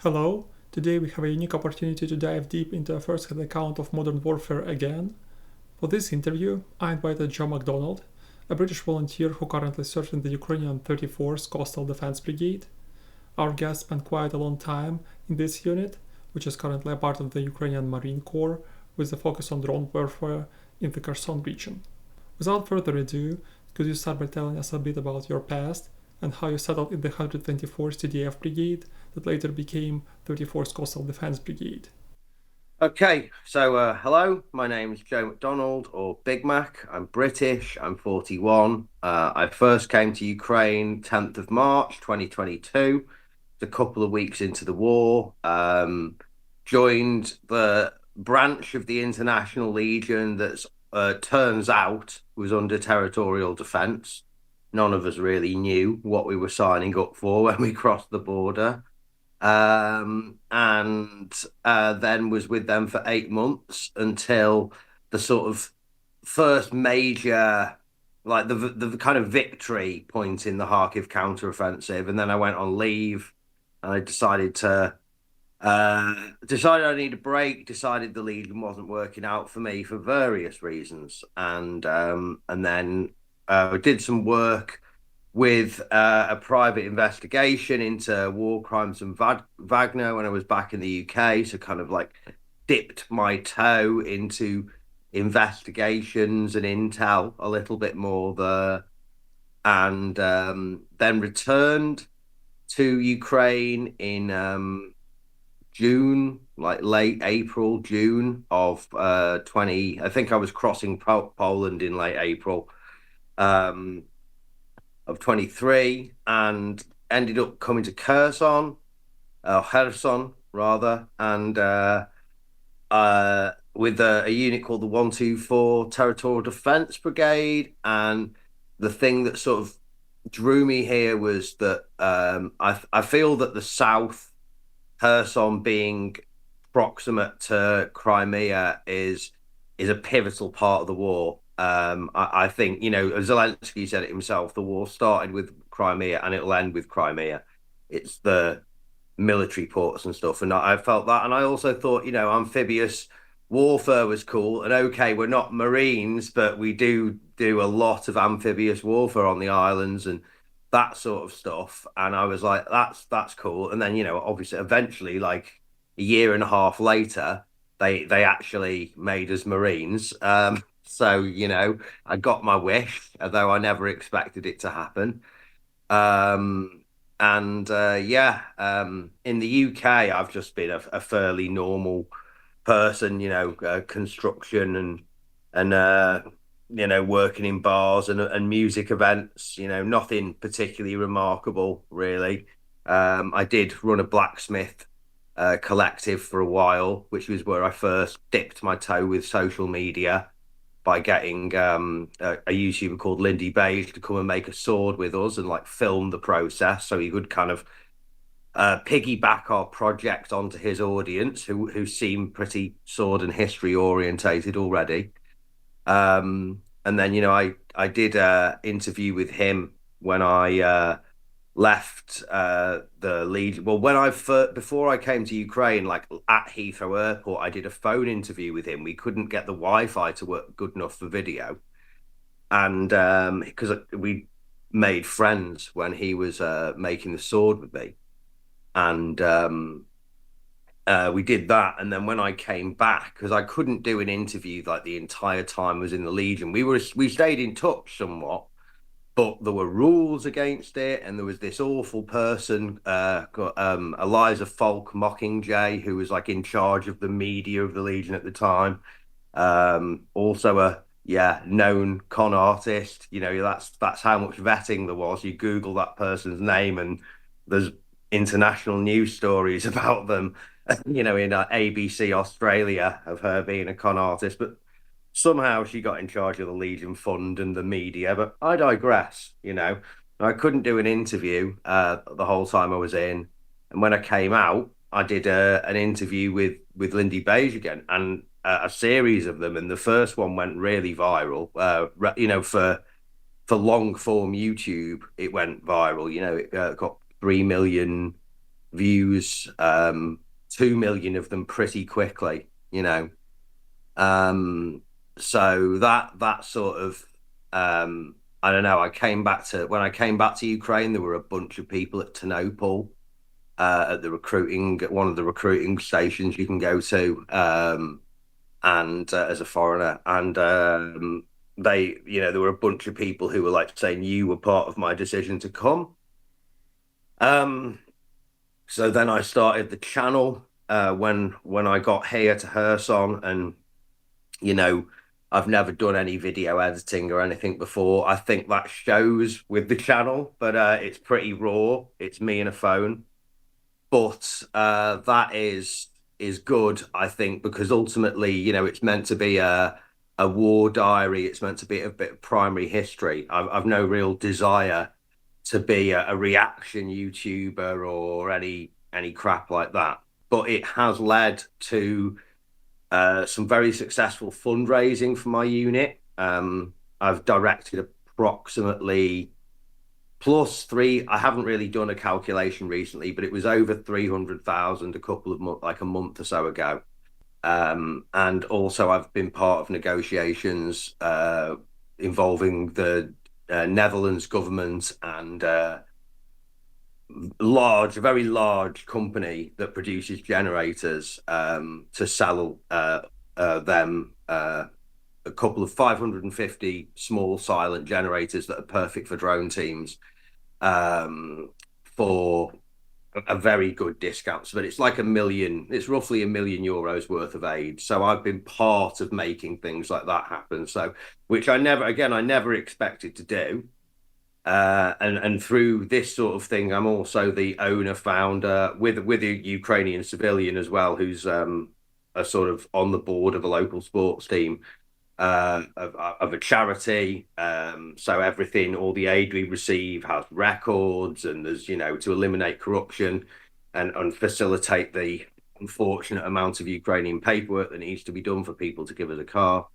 Hello, today we have a unique opportunity to dive deep into a first-hand account of modern warfare again. For this interview, I invited Joe MacDonald, a British volunteer who currently serves in the Ukrainian 34th Coastal Defense Brigade. Our guest spent quite a long time in this unit, which is currently a part of the Ukrainian Marine Corps, with a focus on drone warfare in the Kherson region. Without further ado, could you start by telling us a bit about your past and how you settled in the 124th TDF Brigade that later became 34th Coastal Defense Brigade? Okay, so hello, my name's Joe MacDonald, or BigMac. I'm British, I'm 41. I first came to Ukraine 10th of March 2022, a couple of weeks into the war. Joined the branch of the International Legion that turns out was under territorial defence. None of us really knew what we were signing up for when we crossed the border. And then was with them for 8 months until the sort of first major, like the kind of victory point in the Kharkiv counteroffensive. And then I went on leave and I decided I need a break, decided the Legion wasn't working out for me for various reasons. And then did some work with a private investigation into war crimes and Wagner when I was back in the UK. So kind of like dipped my toe into investigations and intel a little bit more there. And then returned to Ukraine in June, like late April, June of 20. I think I was crossing Poland in late April. Of 23 and ended up coming to Kherson rather, and with a unit called the 124 Territorial Defense Brigade. And the thing that sort of drew me here was that I feel that the South, Kherson being proximate to Crimea, is a pivotal part of the war. I think, Zelensky said it himself, the war started with Crimea and it'll end with Crimea. It's the military ports and stuff. And I felt that. And I also thought, amphibious warfare was cool. And okay, we're not Marines, but we do a lot of amphibious warfare on the islands and that sort of stuff. And I was like, that's cool. And then, obviously, eventually, like a year and a half later, they actually made us Marines. So, I got my wish, although I never expected it to happen. In the UK, I've just been a fairly normal person, construction and working in bars and music events, nothing particularly remarkable, really. I did run a blacksmith collective for a while, which was where I first dipped my toe with social media by getting a YouTuber called Lindy Beige to come and make a sword with us and like film the process, so he could kind of piggyback our project onto his audience, who seem pretty sword and history orientated already. And then I did a interview with him when I left the lead. Well, before I came to Ukraine, like at Heathrow Airport, I did a phone interview with him. We couldn't get the Wi-Fi to work good enough for video, and because we made friends when he was making the sword with me, and we did that. And then when I came back, because I couldn't do an interview like the entire time I was in the Legion, we stayed in touch somewhat, but there were rules against it, and there was this awful person, Eliza Falk Mockingjay, who was like in charge of the media of the Legion at the time. Also a known con artist. That's how much vetting there was. You Google that person's name, and there's international news stories about them. In ABC Australia of her being a con artist, but somehow she got in charge of the Legion Fund and the media. But I digress. I couldn't do an interview the whole time I was in, and when I came out, I did an interview with Lindy Beige again, and a series of them. And the first one went really viral. For long form YouTube, it went viral. It got 3 million views, 2 million of them pretty quickly, Um, so that sort of I don't know. When I came back to Ukraine, there were a bunch of people at Ternopil at one of the recruiting stations you can go to, and as a foreigner, and there were a bunch of people who were like saying you were part of my decision to come. Um, so then I started the channel when I got here to Kherson, and you know, I've never done any video editing or anything before. I think that shows with the channel, but it's pretty raw. It's me and a phone, but that is good, I think, because ultimately, it's meant to be a war diary. It's meant to be a bit of primary history. I've no real desire to be a reaction YouTuber or any crap like that. But it has led to some very successful fundraising for my unit. I've directed approximately plus three. I haven't really done a calculation recently, but it was over 300,000 a couple of months, like a month or so ago. And also, I've been part of negotiations involving the Netherlands government and very large company that produces generators to sell them a couple of 550 small silent generators that are perfect for drone teams for a very good discount. But it's like it's roughly €1 million worth of aid. So I've been part of making things like that happen. So, which I never expected to do. And through this sort of thing, I'm also the owner founder with a Ukrainian civilian as well, who's a sort of on the board of a local sports team of a charity. So all the aid we receive has records, and there's to eliminate corruption and facilitate the unfortunate amount of Ukrainian paperwork that needs to be done for people to give us a car.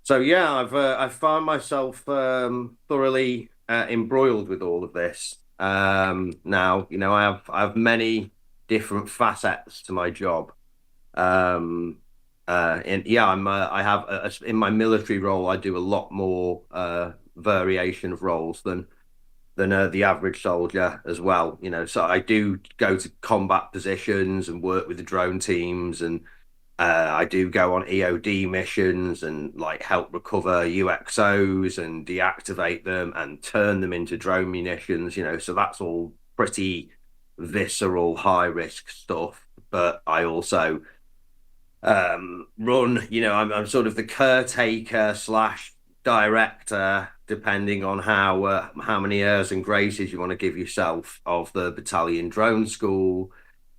So yeah, I've found myself thoroughly embroiled with all of this. Now, I have many different facets to my job. And yeah, I have in my military role, I do a lot more variation of roles than the average soldier as well. So I do go to combat positions and work with the drone teams, and I do go on EOD missions and like help recover UXOs and deactivate them and turn them into drone munitions. So that's all pretty visceral, high risk stuff. But I also run. I'm sort of the caretaker slash director, depending on how many airs and graces you want to give yourself, of the battalion drone school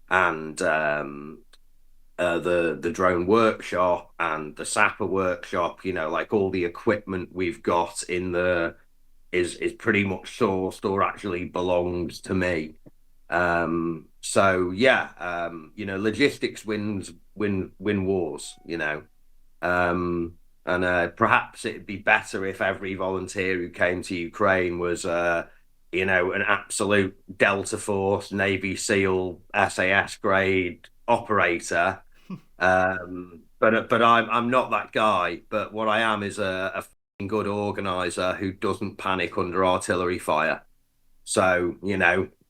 and the drone workshop and the sapper workshop. Like all the equipment we've got in the is pretty much sourced or actually belongs to me. So yeah, logistics win wars. And perhaps it'd be better if every volunteer who came to Ukraine was an absolute Delta Force, Navy SEAL, SAS grade operator. But I'm not that guy. But what I am is a good organizer who doesn't panic under artillery fire. So,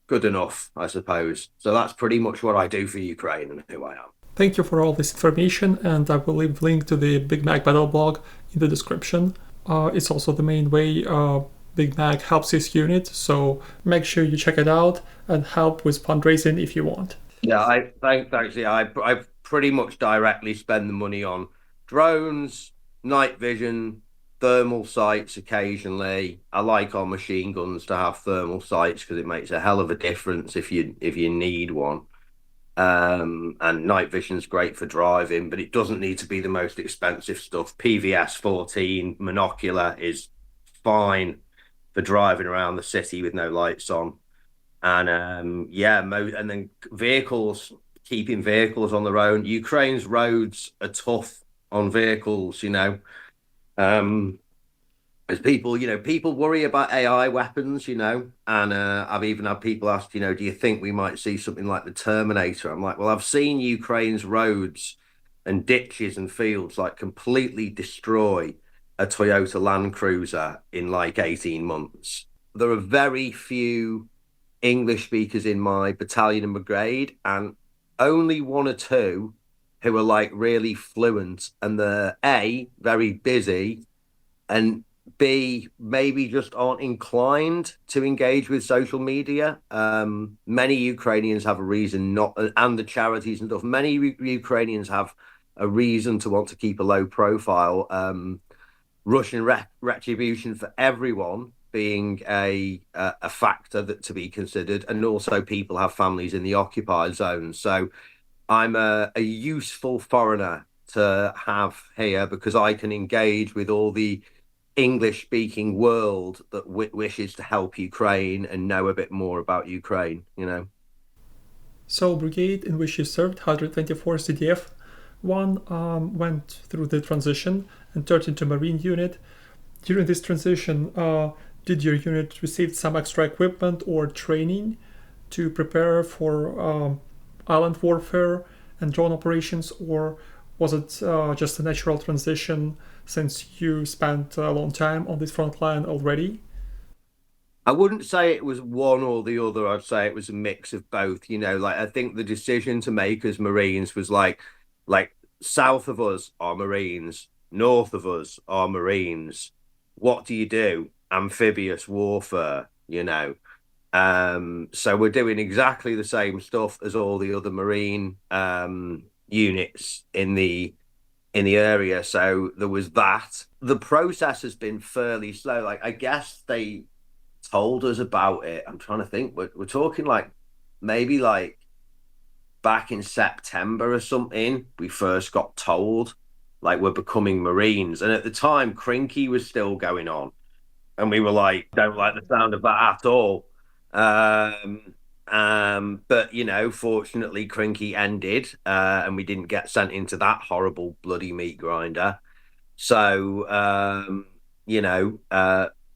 good enough, I suppose. So that's pretty much what I do for Ukraine and who I am. Thank you for all this information, and I will leave the link to the BigMac battle blog in the description. It's also the main way BigMac helps his unit, so make sure you check it out and help with fundraising if you want. Yeah, thanks. Yeah, I pretty much directly spend the money on drones, night vision, thermal sights occasionally. I like our machine guns to have thermal sights because it makes a hell of a difference if you need one. And night vision's great for driving, but it doesn't need to be the most expensive stuff. PVS 14 monocular is fine for driving around the city with no lights on. And and then keeping vehicles on the road. Ukraine's roads are tough on vehicles. As people, people worry about AI weapons, and I've even had people ask, do you think we might see something like the Terminator? I'm like, well, I've seen Ukraine's roads and ditches and fields like completely destroy a Toyota Land Cruiser in like 18 months. There are very few English speakers in my battalion and brigade, and only one or two who are like really fluent, and they're A, very busy, and B, maybe just aren't inclined to engage with social media. Many Ukrainians have a reason not, and the charities and stuff. Many Ukrainians have a reason to want to keep a low profile. Russian retribution for everyone being a factor that to be considered, and also people have families in the occupied zones. So I'm a useful foreigner to have here because I can engage with all the English speaking world that wishes to help Ukraine and know a bit more about Ukraine. So, brigade in which you served, 124 TDF, one went through the transition and turned into Marine unit. During this transition, did your unit receive some extra equipment or training to prepare for island warfare and drone operations, or was it just a natural transition since you spent a long time on this front line already? I wouldn't say it was one or the other. I'd say it was a mix of both. Like I think the decision to make as Marines was like south of us are Marines, north of us are Marines. What do you do? Amphibious warfare. So we're doing exactly the same stuff as all the other Marine units in the area. So there was that. The process has been fairly slow. Like I guess they told us about it. I'm trying to think. We're talking like maybe like back in September or something. We first got told like we're becoming Marines, and at the time, Krynky was still going on, and we were like, don't like the sound of that at all. Um, but fortunately, Krynky ended, and we didn't get sent into that horrible bloody meat grinder. So,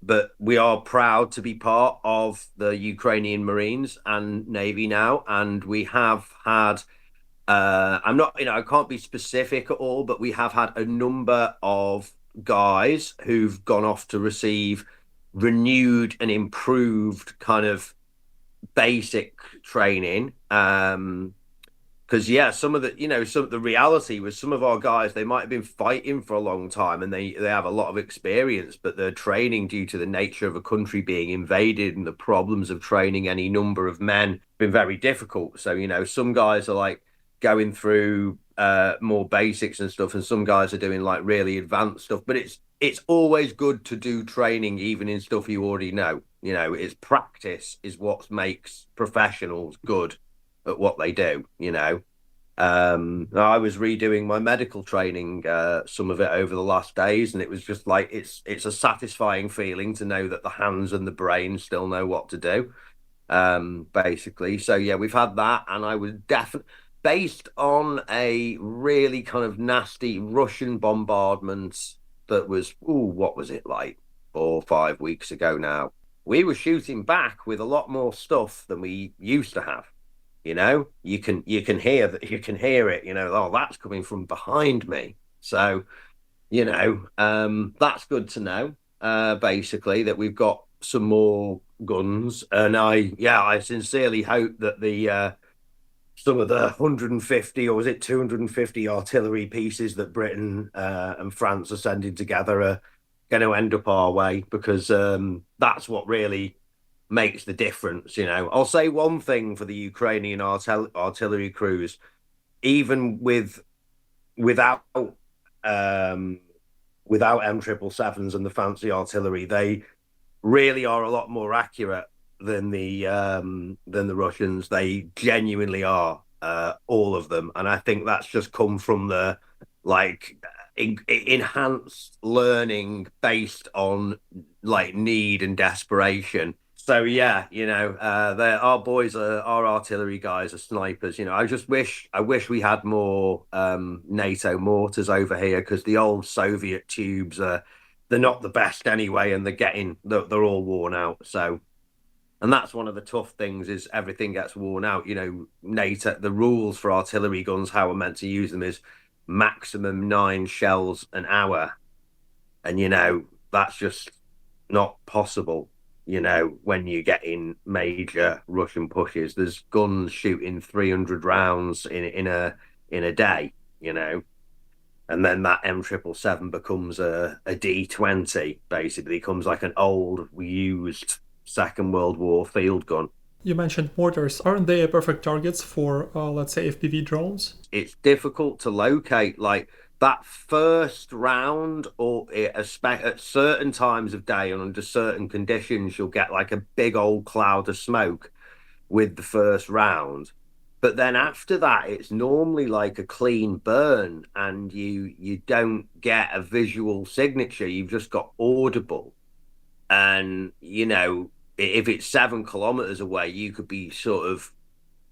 but we are proud to be part of the Ukrainian Marines and Navy now, and we have had. I'm not, I can't be specific at all, but we have had a number of guys who've gone off to receive renewed and improved kind of basic training. Because some of the reality was some of our guys, they might have been fighting for a long time and they have a lot of experience, but their training, due to the nature of a country being invaded and the problems of training any number of men, been very difficult. So some guys are like going through more basics and stuff, and some guys are doing like really advanced stuff. But it's always good to do training even in stuff you already know. It's practice is what makes professionals good at what they do. I was redoing my medical training, some of it over the last days, and it was just like it's a satisfying feeling to know that the hands and the brain still know what to do. Basically. So yeah, we've had that, and I was definitely based on a really kind of nasty Russian bombardment that was, what was it like 4 or 5 weeks ago now? We were shooting back with a lot more stuff than we used to have. You can hear that, you can hear it, oh, that's coming from behind me. So, that's good to know, basically, that we've got some more guns. And I sincerely hope that the some of the 150, or was it 250 artillery pieces that Britain and France are sending together are going to end up our way, because that's what really makes the difference. I'll say one thing for the Ukrainian artillery crews, even without M777s and the fancy artillery, they really are a lot more accurate than the Russians. They genuinely are, all of them, and I think that's just come from the like enhanced learning based on like need and desperation. So yeah, our boys our artillery guys are snipers. I wish we had more NATO mortars over here, because the old Soviet tubes are they're not the best anyway, and they're all worn out. So, and that's one of the tough things is everything gets worn out. NATO, the rules for artillery guns, how we're meant to use them is maximum 9 shells an hour, and that's just not possible. When you get in major Russian pushes, there's guns shooting 300 rounds in a day. And then that M777 becomes a D20, basically becomes like an old used Second World War field gun. You mentioned mortars. Aren't they perfect targets for, let's say, FPV drones? It's difficult to locate like that first round, or at certain times of day and under certain conditions, you'll get like a big old cloud of smoke with the first round. But then after that, it's normally like a clean burn, and you don't get a visual signature. You've just got audible. And if it's 7 kilometers away, you could be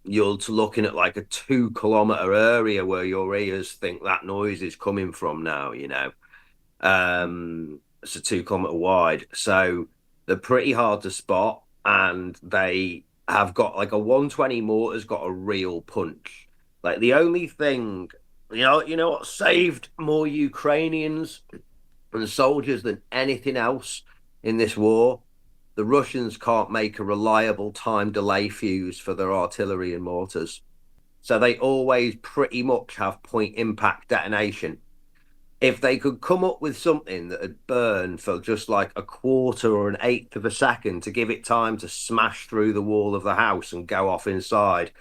you're looking at like a 2 kilometer area where your ears think that noise is coming from now. It's a 2 kilometer wide, so they're pretty hard to spot, and they have got like a 120 mortar's got a real punch. Like the only thing, what saved more Ukrainians and soldiers than anything else in this war, the Russians can't make a reliable time delay fuse for their artillery and mortars. So they always pretty much have point impact detonation. If they could come up with something that had burned for just like a quarter or an eighth of a second to give it time to smash through the wall of the house and go off inside,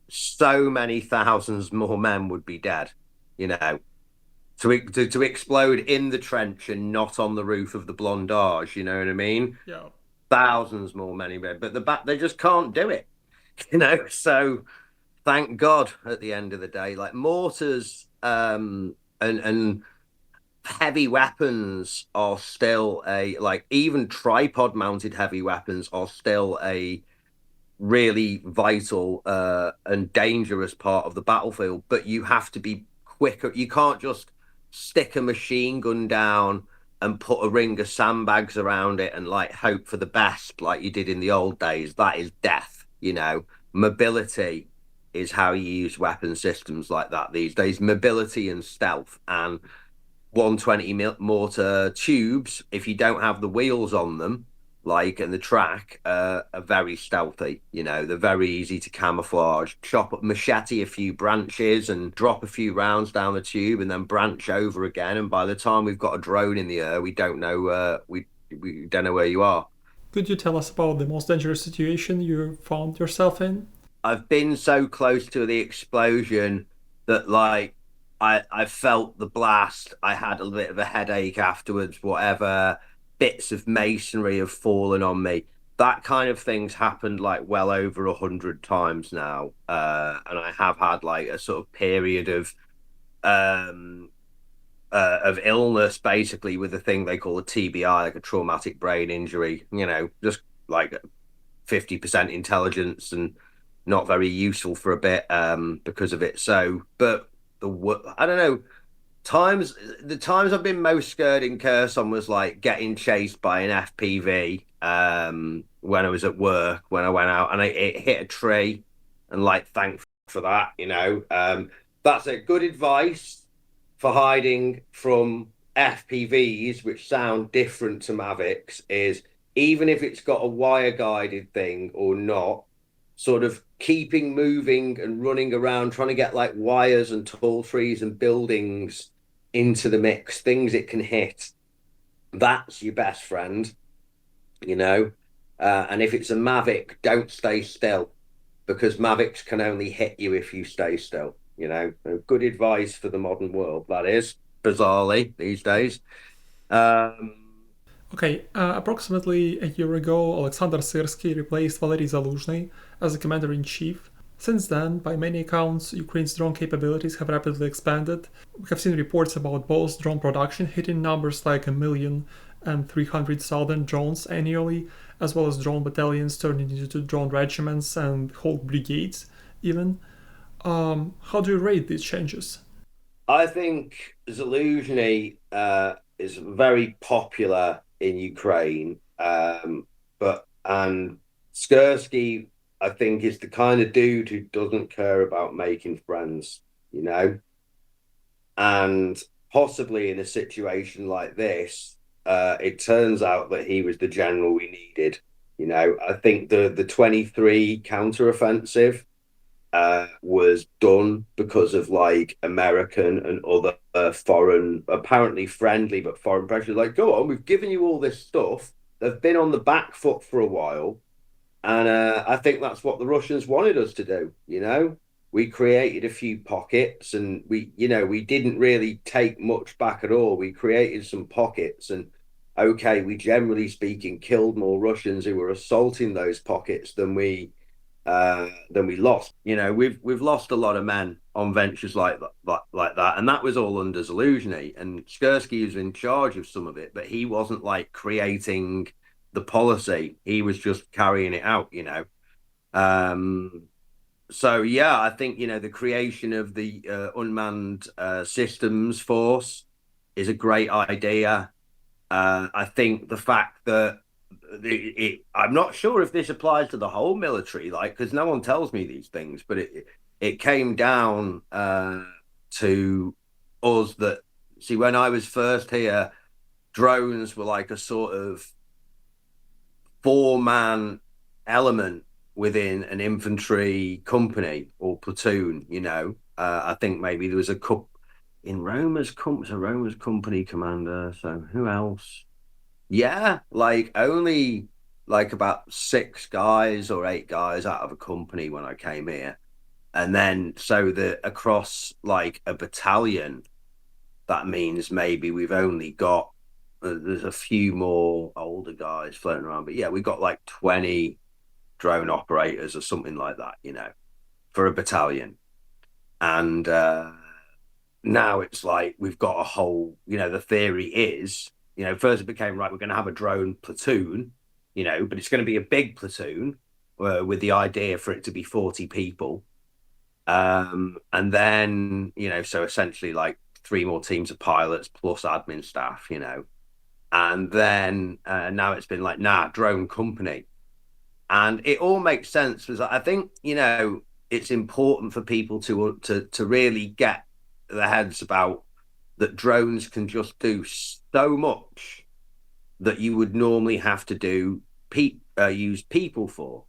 so many thousands more men would be dead, to explode in the trench and not on the roof of the blindage, you know what I mean? Yeah. Thousands more men, but they just can't do it, So thank God at the end of the day, like mortars and heavy weapons are still even tripod mounted heavy weapons are still a really vital and dangerous part of the battlefield, but you have to be quicker. You can't just stick a machine gun down and put a ring of sandbags around it and like hope for the best like you did in the old days. That is death. Mobility is how you use weapon systems like that these days. Mobility and stealth. And 120 mortar tubes, if you don't have the wheels on them, and the track, are very stealthy. They're very easy to camouflage. Chop up, machete a few branches and drop a few rounds down the tube, and then branch over again. And by the time we've got a drone in the air, we don't know we don't know where you are. Could you tell us about the most dangerous situation you found yourself in? I've been so close to the explosion that I felt the blast. I had a bit of a headache afterwards, whatever. Bits of masonry have fallen on me. That kind of thing's happened like well over 100 times now. And I have had like a sort of period of illness, basically, with a thing they call a TBI, like a traumatic brain injury, just like 50% intelligence and not very useful for a bit because of it. So, but I don't know. The times I've been most scared in Kherson was like getting chased by an FPV when I was at work, when I went out and it hit a tree, and like thank for that, that's a good advice for hiding from FPVs, which sound different to Mavics, is even if it's got a wire guided thing or not, sort of keeping moving and running around, trying to get like wires and tall trees and buildings into the mix, things it can hit. That's your best friend, and if it's a Mavic, don't stay still, because Mavics can only hit you if you stay still. Good advice for the modern world, that is, bizarrely these days. Okay, approximately a year ago, Alexander Syrskyi replaced Valery Zaluzhny as the commander-in-chief. Since then, by many accounts, Ukraine's drone capabilities have rapidly expanded. We have seen reports about both drone production hitting numbers like 1,300,000 drones annually, as well as drone battalions turning into drone regiments and whole brigades, even. How do you rate these changes? I think Zaluzhny is very popular in Ukraine. And Syrskyi, I think, is the kind of dude who doesn't care about making friends, you know? And possibly in a situation like this, it turns out that he was the general we needed. I think the 23 counteroffensive was done because of like American and other foreign, apparently friendly, but foreign pressure. Like, go on, we've given you all this stuff. They've been on the back foot for a while. And I think that's what the Russians wanted us to do. We created a few pockets and we didn't really take much back at all. We created some pockets and okay, we generally speaking killed more Russians who were assaulting those pockets than we lost. We've lost a lot of men on ventures like that, and that was all under Zaluzhny. And Syrskyi was in charge of some of it, but he wasn't like creating the policy. He was just carrying it out. Um, so yeah, I think the creation of the unmanned systems force is a great idea. I think the fact that I'm not sure if this applies to the whole military, like, because no one tells me these things, but it came down to us that, see, when I was first here, drones were like a sort of four-man element within an infantry company or platoon. I think maybe there was a couple in Roma's company commander. So who else? Yeah, like only like about six guys or eight guys out of a company when I came here. And then so the across like a battalion, that means maybe we've only got there's a few more older guys floating around. But yeah, we got like 20 drone operators or something like that, for a battalion. And now it's like we've got a whole, the theory is, first it became, right, we're going to have a drone platoon, but it's going to be a big platoon with the idea for it to be 40 people. And then, so essentially like three more teams of pilots plus admin staff. And then now it's been like, nah, drone company. And it all makes sense because I think, it's important for people to really get their heads about that drones can just do so much that you would normally have to use people for,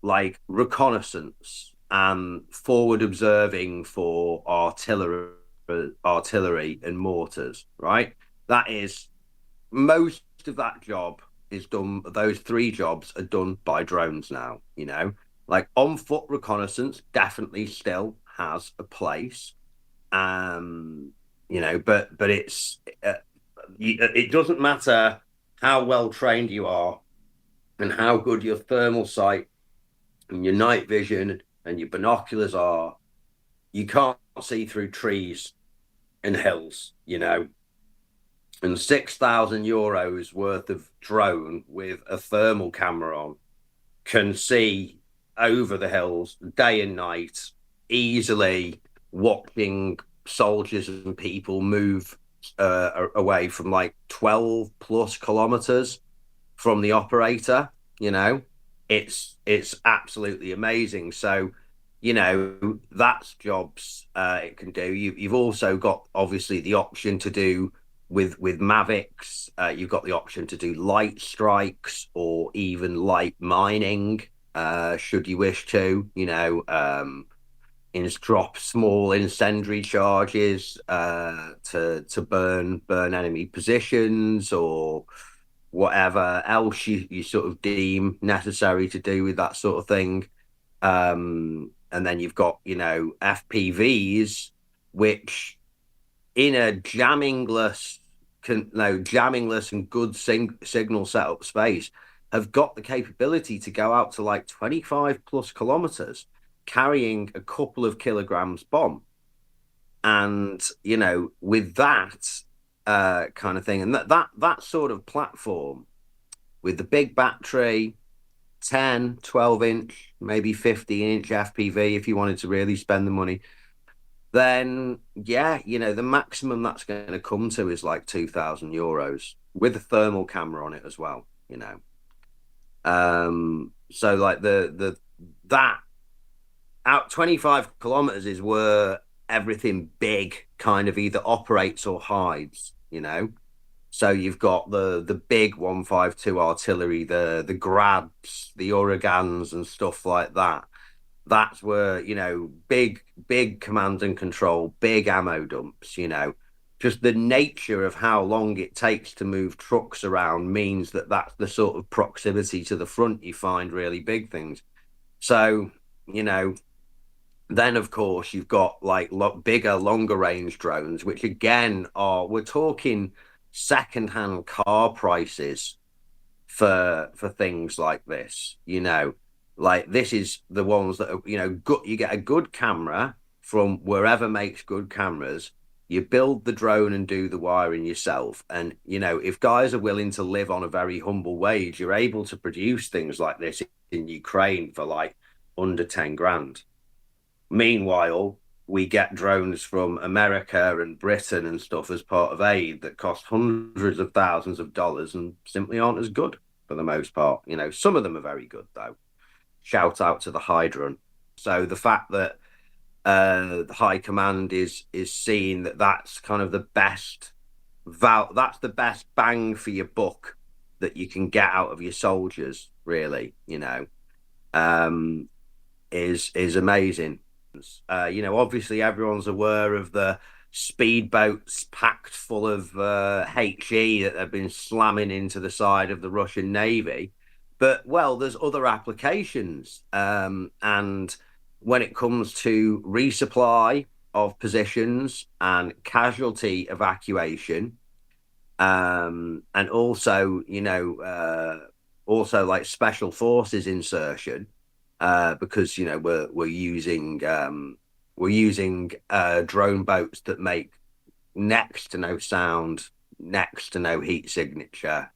like reconnaissance and forward observing for artillery and mortars, right? That is most of that job is done. Those three jobs are done by drones now. Like on foot reconnaissance definitely still has a place. But it doesn't matter how well trained you are and how good your thermal sight and your night vision and your binoculars are. You can't see through trees and hills. And €6,000 worth of drone with a thermal camera on can see over the hills day and night, easily watching soldiers and people move away from like 12 plus kilometers from the operator. It's absolutely amazing. So that's jobs it can do. You've also got obviously the option to do with Mavics. You've got the option to do light strikes or even light mining, should you wish to. Drop small incendiary charges to burn enemy positions or whatever else you sort of deem necessary to do with that sort of thing. And then you've got, FPVs, which in a jammingless and good signal setup space have got the capability to go out to like 25 plus kilometers carrying a couple of kilograms bomb. And, with that kind of thing, and that sort of platform with the big battery, 10, 12 inch, maybe 15-inch FPV if you wanted to really spend the money. then yeah, the maximum that's going to come to is like €2,000 with a thermal camera on it as well. So like the that out 25 kilometers is where everything big kind of either operates or hides. So you've got the big 152 artillery, the grabs, the uragans and stuff like that. That's where, big command and control, big ammo dumps. Just the nature of how long it takes to move trucks around means that that's the sort of proximity to the front you find really big things. So, you know, then of course you've got like bigger, longer range drones, which again we're talking second-hand car prices for things like this. Like this is the ones that are, good. You get a good camera from wherever makes good cameras. You build the drone and do the wiring yourself. And if guys are willing to live on a very humble wage, you're able to produce things like this in Ukraine for like under 10 grand. Meanwhile, we get drones from America and Britain and stuff as part of aid that cost hundreds of thousands of dollars and simply aren't as good for the most part. Some of them are very good though. Shout out to the Hydron. So the fact that the High Command is seeing that that's kind of the best that's the best bang for your buck that you can get out of your soldiers, really. Um, is amazing. Obviously everyone's aware of the speedboats packed full of HE that have been slamming into the side of the Russian Navy. But well, there's other applications, and when it comes to resupply of positions and casualty evacuation, and also like special forces insertion, because we're using drone boats that make next to no sound, next to no heat signature.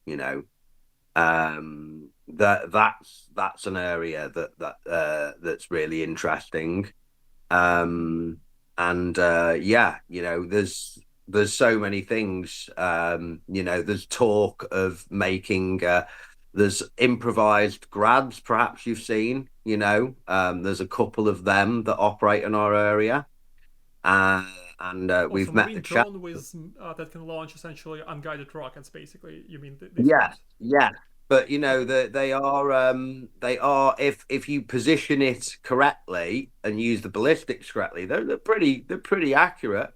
That's an area that's really interesting. And yeah, there's so many things. There's talk of making there's improvised grabs, perhaps you've seen. There's a couple of them that operate in our area, uh, and Also, we've met marine the chap. drone with that can launch essentially unguided rockets. Basically, you mean these Yeah, ones? yeah. But Okay. they are if you position it correctly and use the ballistics correctly, they're pretty accurate.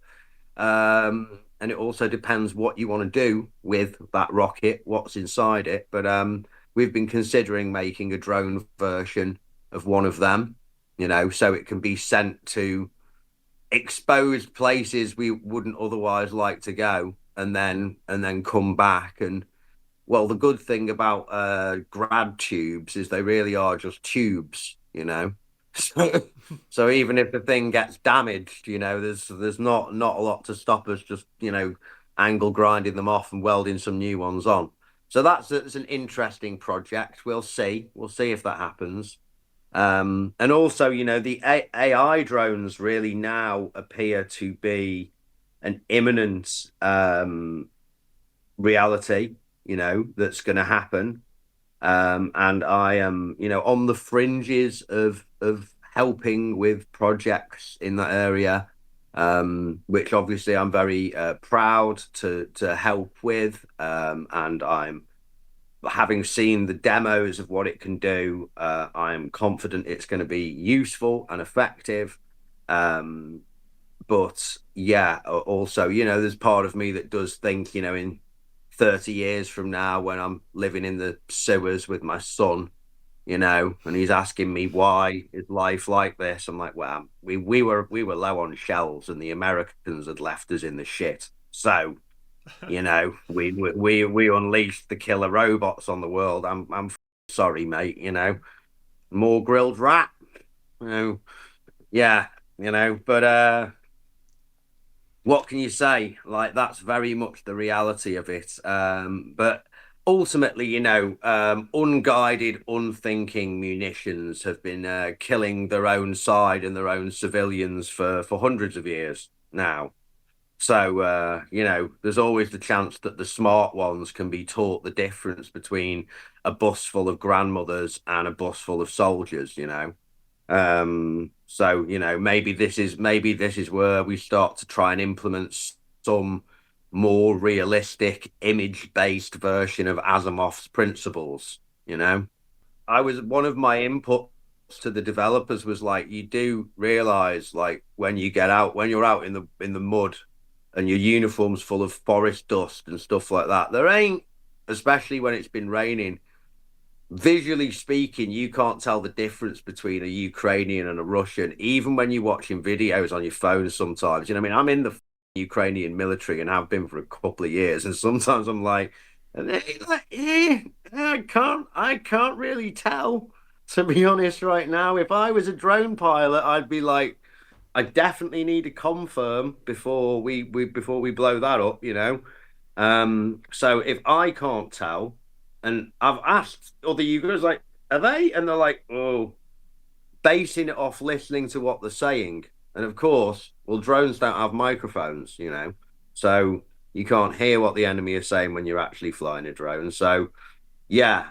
And it also depends what you want to do with that rocket, what's inside it. But we've been considering making a drone version of one of them, so it can be sent to exposed places we wouldn't otherwise like to go, and then come back. And well, the good thing about grad tubes is they really are just tubes. So, so even if the thing gets damaged, there's not a lot to stop us just, angle grinding them off and welding some new ones on. So that's an interesting project. We'll see if that happens. And also, the AI drones really now appear to be an imminent reality, that's going to happen. And I am, on the fringes of helping with projects in that area, which obviously I'm very proud to help with. And I'm having seen the demos of what it can do. I'm confident it's going to be useful and effective. Um, but yeah, also, there's part of me that does think, in 30 years from now, when I'm living in the sewers with my son, and he's asking me why is life like this. I'm like, well, we were low on shells, and the Americans had left us in the shit. So, we unleashed the killer robots on the world. I'm sorry, mate. More grilled rat. You know, yeah, but what can you say? Like that's very much the reality of it. But ultimately, unguided, unthinking munitions have been killing their own side and their own civilians for hundreds of years now. So, there's always the chance that the smart ones can be taught the difference between a bus full of grandmothers and a bus full of soldiers. So, maybe this is where we start to try and implement some more realistic image-based version of Asimov's principles. I was one of my inputs to the developers was like, you do realize like when you're out in the mud and your uniform's full of forest dust and stuff like that, there ain't, especially when it's been raining, visually speaking, you can't tell the difference between a Ukrainian and a Russian, even when you're watching videos on your phone sometimes. I mean? I'm in the Ukrainian military and have been for a couple of years, and sometimes I'm like, I can't really tell, to be honest, right now. If I was a drone pilot, I'd be like, I definitely need to confirm before we blow that up. So if I can't tell, and I've asked other users like, are they? And they're like, oh, basing it off listening to what they're saying. And of course, well, drones don't have microphones. So you can't hear what the enemy is saying when you're actually flying a drone. So yeah,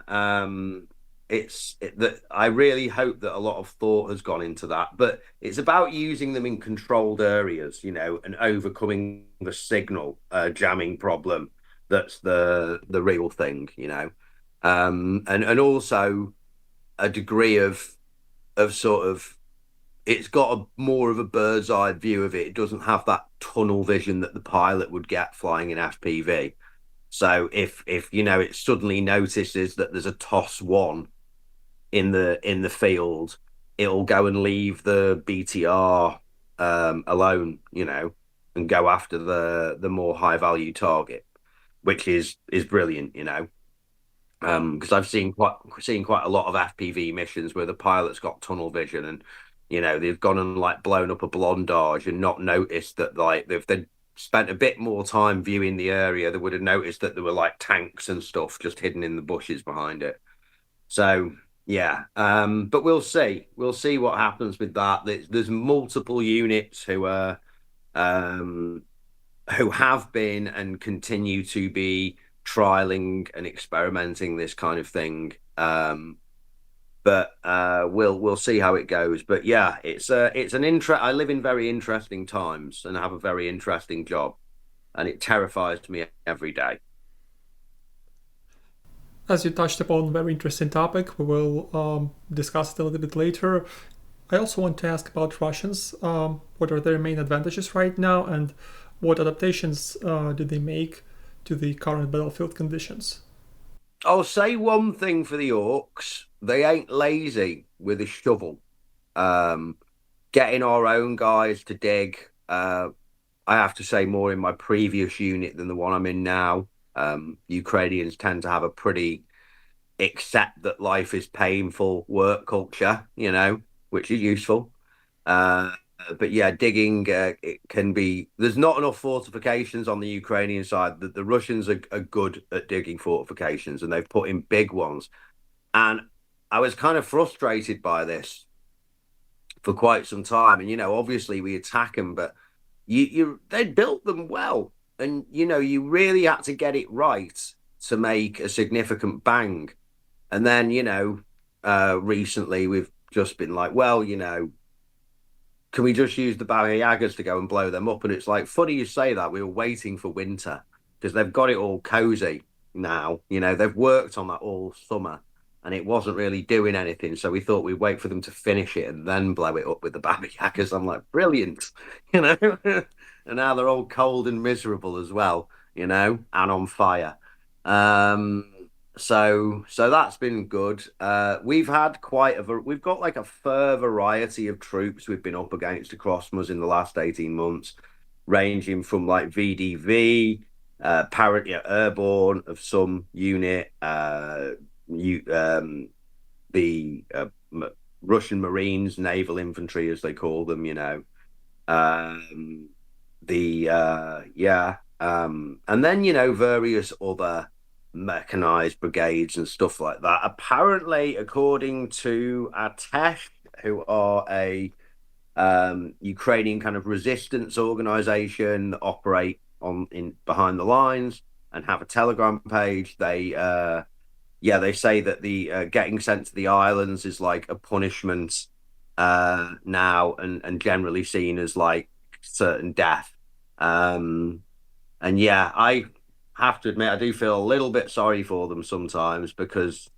that I really hope that a lot of thought has gone into that, but it's about using them in controlled areas, and overcoming the signal jamming problem. That's the real thing. And also a degree of sort of, it's got more of a bird's eye view of it. It doesn't have that tunnel vision that the pilot would get flying in FPV. So if it suddenly notices that there's a TOS one in the field, it'll go and leave the BTR alone, and go after the more high value target, which is brilliant. Because I've seen quite a lot of FPV missions where the pilot's got tunnel vision, and they've gone and like blown up a blondage and not noticed that, like, if they'd spent a bit more time viewing the area, they would have noticed that there were like tanks and stuff just hidden in the bushes behind it. So yeah, but we'll see what happens with that. There's multiple units um who have been and continue to be trialing and experimenting this kind of thing. But we'll see how it goes. But yeah, it's an interest. I live in very interesting times and have a very interesting job, and it terrifies me every day. As you touched upon a very interesting topic, we will discuss it a little bit later. I also want to ask about Russians. What are their main advantages right now, and what adaptations did they make to the current battlefield conditions? I'll say one thing for the orcs: they ain't lazy with a shovel. Um, Getting our own guys to dig. I have to say, more in my previous unit than the one I'm in now. Ukrainians tend to have a pretty accept that life is painful work culture, which is useful. Uh, but yeah, digging, it can be. There's not enough fortifications on the Ukrainian side. The Russians are good at digging fortifications, and they've put in big ones. And I was kind of frustrated by this for quite some time. And obviously we attack them, but they built them well, and you really had to get it right to make a significant bang. And then recently we've just been like, well, can we just use the Baba Yagas to go and blow them up? And it's like, funny you say that. We were waiting for winter because they've got it all cozy now. They've worked on that all summer and it wasn't really doing anything. So we thought we'd wait for them to finish it and then blow it up with the Baba Yagas. I'm like, brilliant, you know? And now they're all cold and miserable as well, and on fire. Um, so that's been good. We've got like a fair variety of troops we've been up against across us in the last 18 months, ranging from like VDV, airborne of some unit, the Russian Marines, naval infantry as they call them. Um, the yeah, and then various other. mechanized brigades and stuff like that. Apparently, according to Atesh, who are a Ukrainian kind of resistance organization that operate on in behind the lines and have a Telegram page, they say that the getting sent to the islands is like a punishment now, and generally seen as like certain death. Um, and yeah, I have to admit, I do feel a little bit sorry for them sometimes because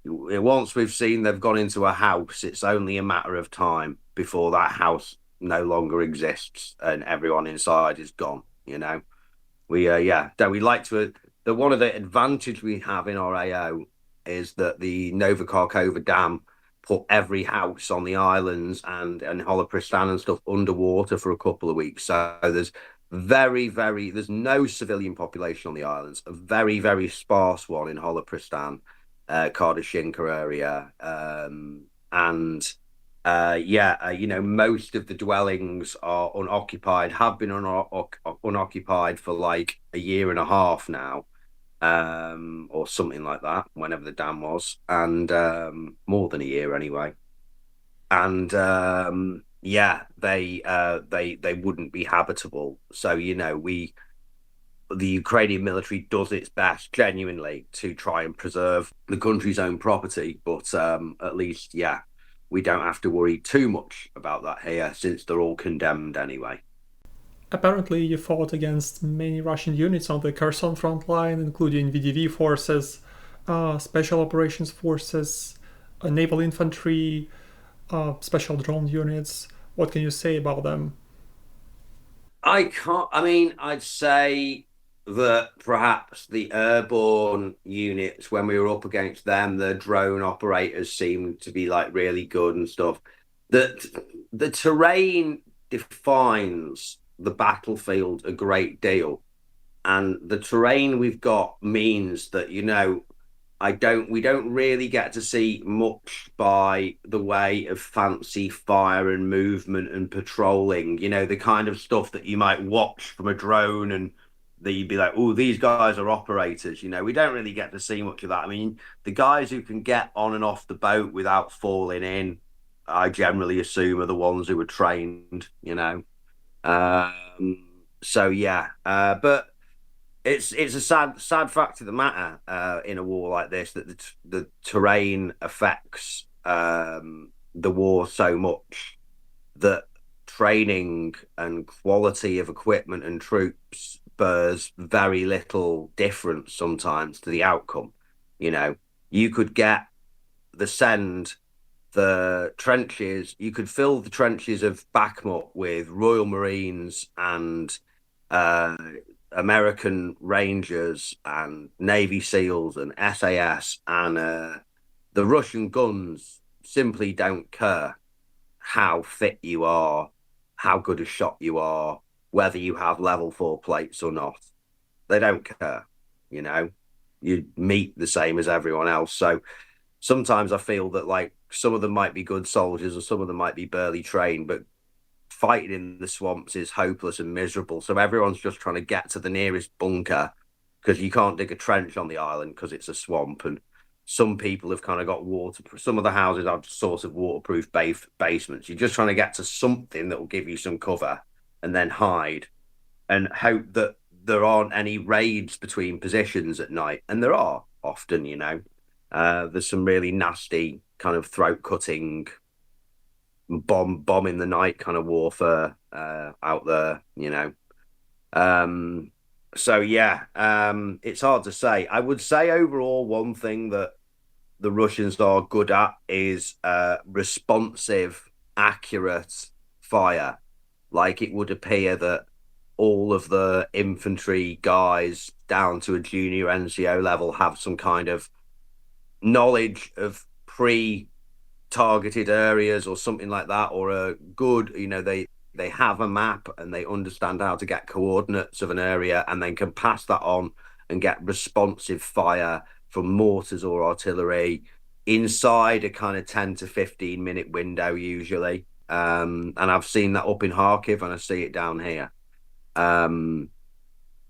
once we've seen they've gone into a house, it's only a matter of time before that house no longer exists and everyone inside is gone. We like to. The one of the advantage we have in our AO is that the Novakarkova Dam put every house on the islands and Holopristan and stuff underwater for a couple of weeks. So there's no civilian population on the islands. A very very sparse one in Holopristan, Kardashinka area, and most of the dwellings are unoccupied, have been unoccupied for like a year and a half now, or something like that, whenever the dam was, and more than a year anyway. And they wouldn't be habitable. So the Ukrainian military does its best, genuinely, to try and preserve the country's own property. But at least, we don't have to worry too much about that here, since they're all condemned anyway. Apparently, you fought against many Russian units on the Kherson front line, including VDV forces, special operations forces, naval infantry, special drone units. What can you say about them? I'd say that perhaps the airborne units, when we were up against them, the drone operators seemed to be like really good and stuff. That the terrain defines the battlefield a great deal, and the terrain we've got means that we don't really get to see much by the way of fancy fire and movement and patrolling, the kind of stuff that you might watch from a drone and that you'd be like, oh, these guys are operators. We don't really get to see much of that. I mean, the guys who can get on and off the boat without falling in, I generally assume are the ones who were trained. So yeah, but it's a sad fact of the matter in a war like this that the terrain affects the war so much that training and quality of equipment and troops bears very little difference sometimes to the outcome. You could send the trenches, you could fill the trenches of Bakhmut with Royal Marines and American Rangers and Navy SEALs and SAS, and the Russian guns simply don't care how fit you are, how good a shot you are, whether you have level 4 plates or not. They don't care. You meet the same as everyone else. So sometimes I feel that like some of them might be good soldiers or some of them might be barely trained, but fighting in the swamps is hopeless and miserable. So everyone's just trying to get to the nearest bunker because you can't dig a trench on the island because it's a swamp. And some people have kind of got some of the houses have sort of waterproof basements. You're just trying to get to something that will give you some cover and then hide and hope that there aren't any raids between positions at night. And there are often, there's some really nasty kind of throat cutting bomb in the night kind of warfare out there. So yeah, it's hard to say. I would say overall one thing that the Russians are good at is responsive, accurate fire. Like it would appear that all of the infantry guys down to a junior NCO level have some kind of knowledge of targeted areas or something like that, or a good, they have a map and they understand how to get coordinates of an area and then can pass that on and get responsive fire from mortars or artillery inside a kind of 10 to 15 minute window usually. And I've seen that up in Kharkiv and I see it down here.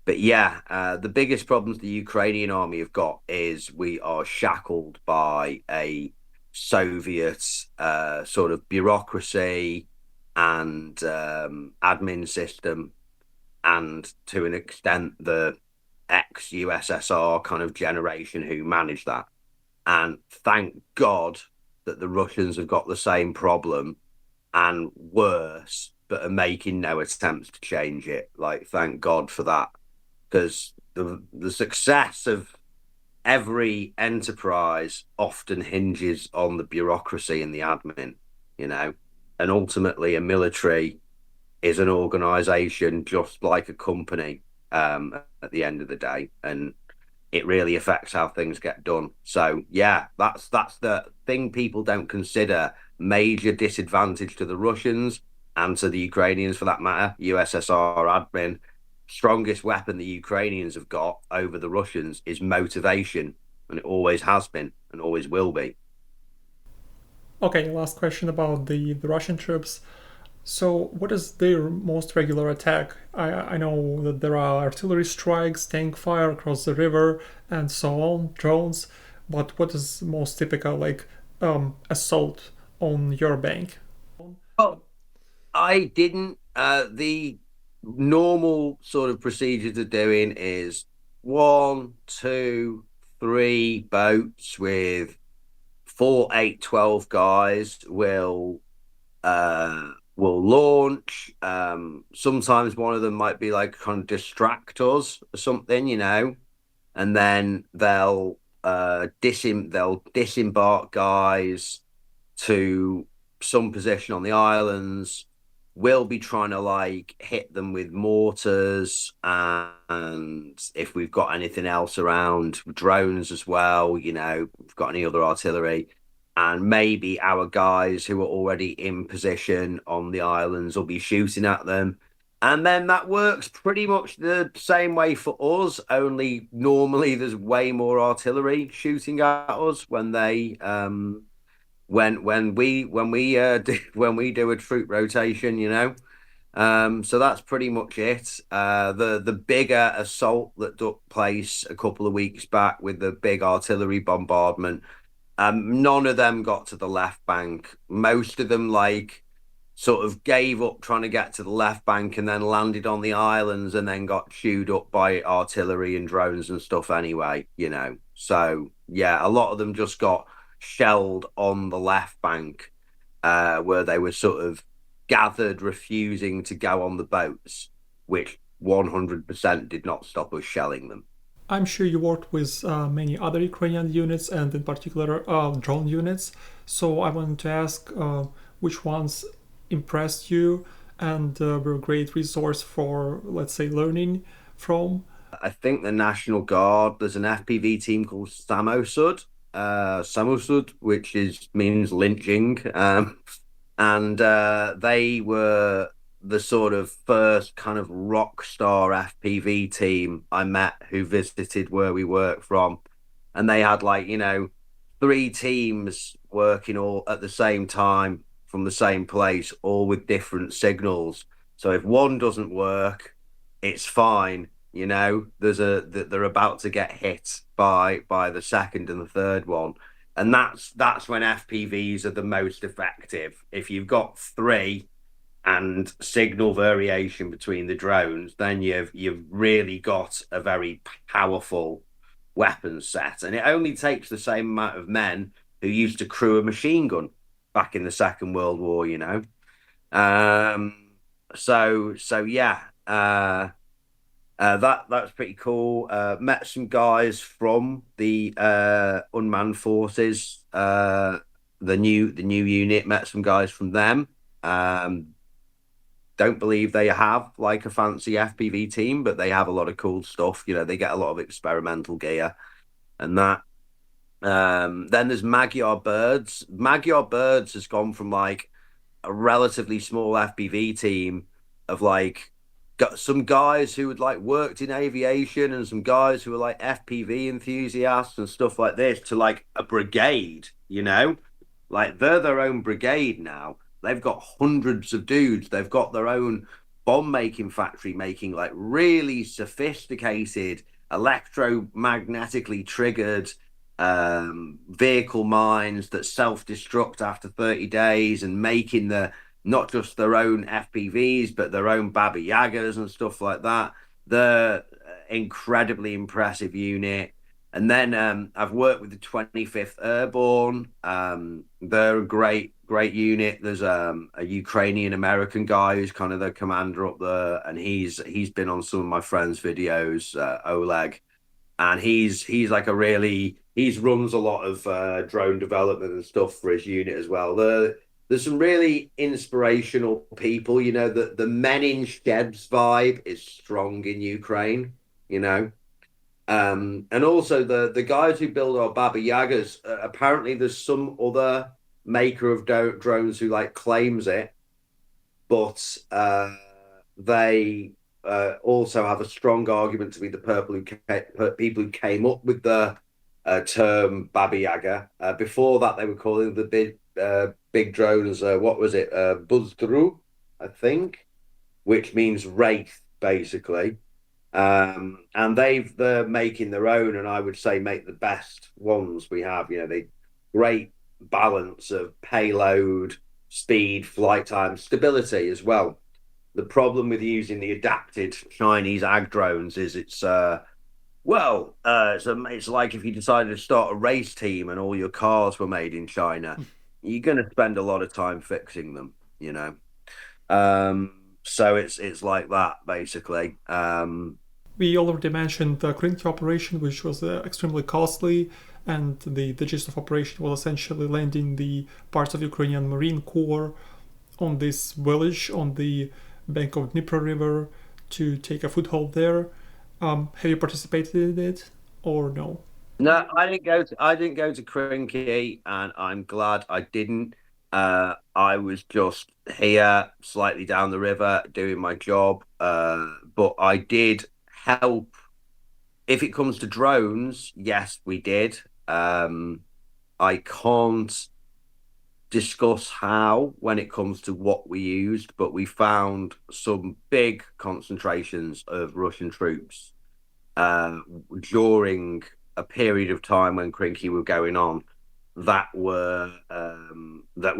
But yeah, the biggest problems the Ukrainian army have got is we are shackled by a Soviet sort of bureaucracy and admin system, and to an extent, the ex USSR kind of generation who managed that. And thank God that the Russians have got the same problem and worse, but are making no attempts to change it. Like, thank God for that, because the success of every enterprise often hinges on the bureaucracy and the admin, you know, and ultimately a military is an organization just like a company at the end of the day, and it really affects how things get done. So yeah, that's the thing people don't consider. Major disadvantage to the Russians and to the Ukrainians for that matter. USSR admin, strongest weapon the Ukrainians have got over the Russians is motivation, and it always has been and always will be. Okay, last question about the Russian troops. So, what is their most regular attack? I know that there are artillery strikes, tank fire across the river, and so on, drones, but what is most typical, like assault on your bank? Well, I didn't. The normal sort of procedure to doing is one, two, three boats with four, eight, 12 guys will launch. Sometimes one of them might be like kind of distract us or something, you know, and then they'll disembark guys to some position on the islands. We'll be trying to like hit them with mortars, and if we've got anything else around, drones as well, you know, if we've got any other artillery. And maybe our guys who are already in position on the islands will be shooting at them. And then that works pretty much the same way for us, only normally there's way more artillery shooting at us when they when we do a troop rotation, you know. So that's pretty much it. The bigger assault that took place a couple of weeks back with the big artillery bombardment, none of them got to the left bank. Most of them like sort of gave up trying to get to the left bank and then landed on the islands and then got chewed up by artillery and drones and stuff anyway, you know. So yeah, a lot of them just got shelled on the left bank, where they were sort of gathered refusing to go on the boats, which 100% did not stop us shelling them. I'm sure you worked with many other Ukrainian units and in particular drone units. So I wanted to ask which ones impressed you and were a great resource for, let's say, learning from. I think the National Guard, there's an FPV team called Samosud, which is means lynching. And they were the sort of first kind of rock star FPV team I met who visited where we work from. And they had like, you know, three teams working all at the same time from the same place, all with different signals. So if one doesn't work, it's fine. You know, they're about to get hit by the second and the third one, and that's when FPVs are the most effective. If you've got three and signal variation between the drones, then you've really got a very powerful weapon set, and it only takes the same amount of men who used to crew a machine gun back in the Second World War. You know, so yeah. That's pretty cool. Met some guys from the unmanned forces, the new unit. Met some guys from them. Don't believe they have like a fancy FPV team, but they have a lot of cool stuff. You know, they get a lot of experimental gear and that. Then there's Magyar Birds. Magyar Birds has gone from like a relatively small FPV team of like got some guys who had like worked in aviation and some guys who were like FPV enthusiasts and stuff like this to like a brigade, you know? Like they're their own brigade now. They've got hundreds of dudes. They've got their own bomb making factory making like really sophisticated electromagnetically triggered vehicle mines that self-destruct after 30 days, and making not just their own FPVs but their own Baba Yagas and stuff like that. They're incredibly impressive unit. And then I've worked with the 25th Airborne. They're a great unit. There's a Ukrainian American guy who's kind of the commander up there, and he's been on some of my friends' videos, Oleg, and he's like he's runs a lot of drone development and stuff for his unit as well. There's some really inspirational people. You know, the men in sheds vibe is strong in Ukraine. You know. And also the guys who build our Baba Yagas, apparently there's some other maker of drones who like claims it, but they also have a strong argument to be the people who came up with the term Baba Yaga. Before that, they were calling the big drones. What was it? Buzdru, I think, which means wraith, basically. And they're making their own, and I would say make the best ones we have. You know, they great balance of payload, speed, flight time, stability as well. The problem with using the adapted Chinese ag drones is it's like if you decided to start a race team and all your cars were made in China, you're going to spend a lot of time fixing them, you know. So it's like that basically. We already mentioned the Krynky Operation, which was extremely costly, and the gist of operation was essentially landing the parts of Ukrainian Marine Corps on this village on the bank of Dnipro River to take a foothold there. Have you participated in it or no? No, I didn't go to Krynky, and I'm glad I didn't. I was just here, slightly down the river, doing my job. But I did help. If it comes to drones, yes, we did. I can't discuss how when it comes to what we used, but we found some big concentrations of Russian troops during a period of time when Krynky were going on that were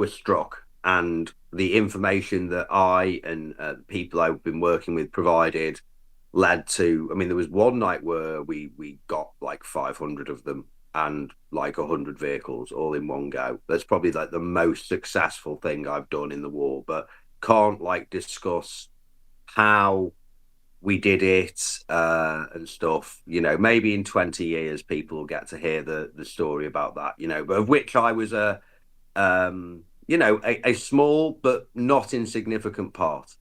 struck, and the information that I and people I've been working with provided led to. I mean, there was one night where we got like 500 of them and like 100 vehicles all in one go. That's probably like the most successful thing I've done in the war, but can't like discuss how we did it and stuff. You know, maybe in 20 years people will get to hear the story about that, you know, but of which I was a small but not insignificant part.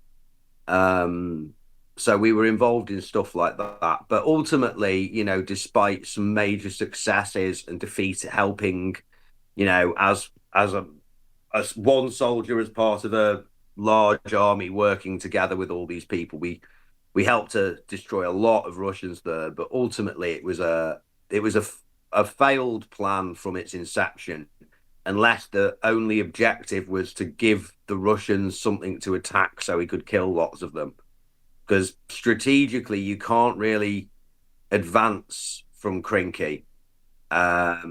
So we were involved in stuff like that, but ultimately, you know, despite some major successes and defeat, helping, you know, as one soldier, as part of a large army working together with all these people, we helped to destroy a lot of Russians there. But ultimately, it was a failed plan from its inception, unless the only objective was to give the Russians something to attack so he could kill lots of them. Because strategically, you can't really advance from Krynky. There's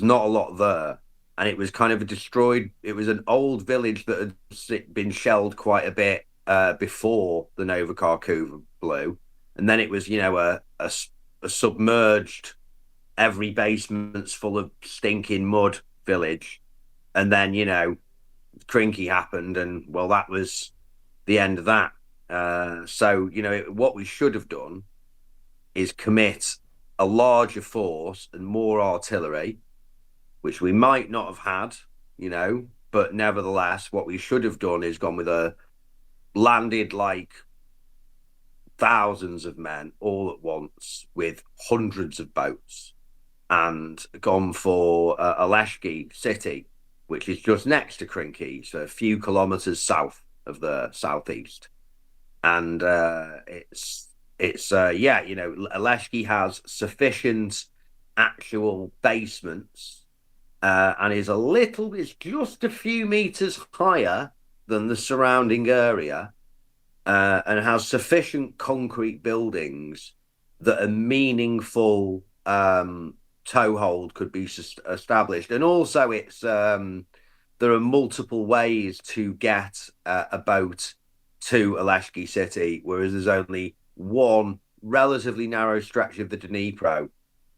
not a lot there, and it was kind of a destroyed. It was an old village that had been shelled quite a bit before the Novikar coup blew, and then it was, you know, a submerged, every basement's full of stinking mud village, and then, you know, Krynky happened, and well, that was the end of that. So, you know, what we should have done is commit a larger force and more artillery, which we might not have had, you know, but nevertheless, what we should have done is gone with landed like thousands of men all at once with hundreds of boats, and gone for Syrskyi city, which is just next to Krynky, so a few kilometers south of the southeast. And it's you know, Syrskyi has sufficient actual basements and is just a few meters higher than the surrounding area, and has sufficient concrete buildings that a meaningful toehold could be established. And also, there are multiple ways to get a boat to Syrskyi city, whereas there's only one relatively narrow stretch of the Dnipro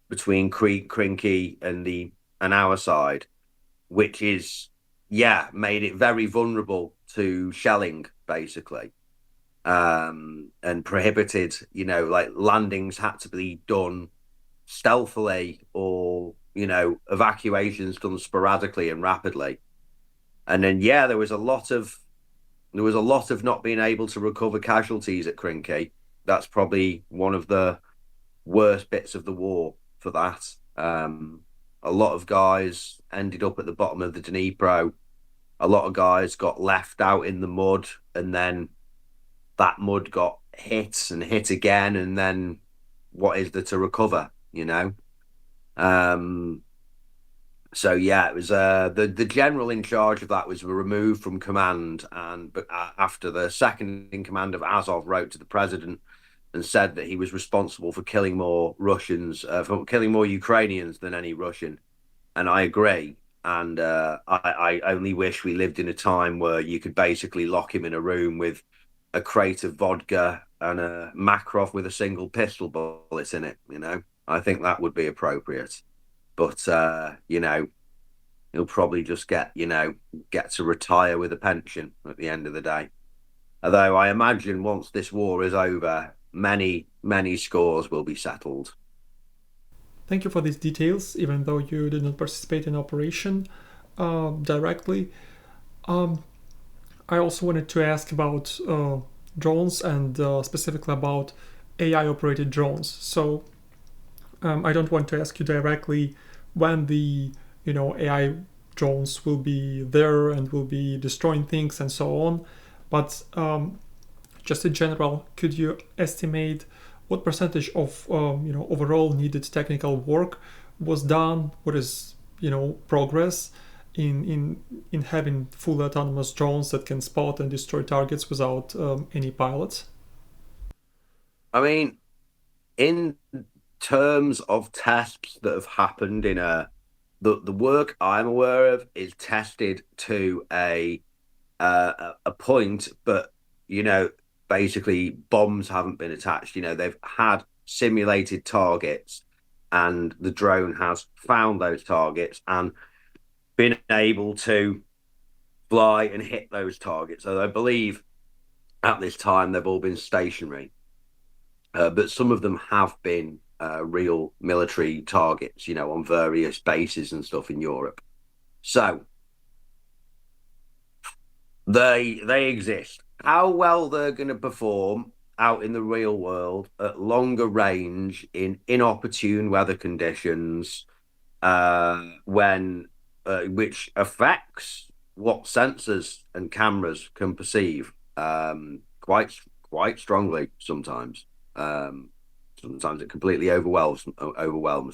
between Krynky and our side, which is made it very vulnerable to shelling, basically, and prohibited. Like landings had to be done stealthily, or evacuations done sporadically and rapidly. And then there was a lot of not being able to recover casualties at Krynky. That's probably one of the worst bits of the war for that. A lot of guys ended up at the bottom of the Dnipro. A lot of guys got left out in the mud, and then that mud got hit and hit again, and then what is there to recover? So it was the general in charge of that was removed from command, but after the second in command of Azov wrote to the president and said that he was responsible for killing more Ukrainians than any Russian, and I agree. And I only wish we lived in a time where you could basically lock him in a room with a crate of vodka and a Makarov with a single pistol bullet in it. I think that would be appropriate. But he'll probably just get to retire with a pension at the end of the day. Although I imagine once this war is over, many scores will be settled. Thank you for these details, even though you did not participate in operation directly. I also wanted to ask about drones, and specifically about AI-operated drones. So I don't want to ask you directly when the AI drones will be there and will be destroying things and so on, but just in general, could you estimate what percentage of overall needed technical work was done? What is progress in having fully autonomous drones that can spot and destroy targets without any pilots? I mean, in terms of tests that have happened the work I'm aware of is tested to a point, but basically bombs haven't been attached. They've had simulated targets, and the drone has found those targets and been able to fly and hit those targets. So I believe at this time they've all been stationary, but some of them have been real military targets, on various bases and stuff in Europe. So they exist. How well they're going to perform out in the real world at longer range in inopportune weather conditions, which affects what sensors and cameras can perceive quite strongly sometimes. Sometimes it completely overwhelms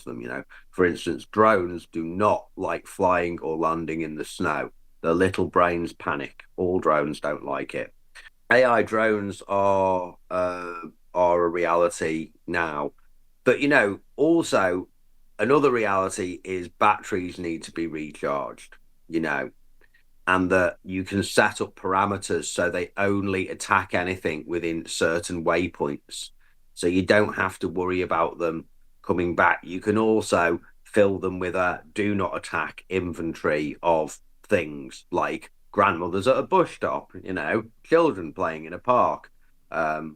them. For instance, drones do not like flying or landing in the snow. Their little brains panic. All drones don't like it. AI drones are a reality now, but also another reality is batteries need to be recharged. And that you can set up parameters so they only attack anything within certain waypoints. So you don't have to worry about them coming back. You can also fill them with a do not attack inventory of things like grandmothers at a bus stop, children playing in a park,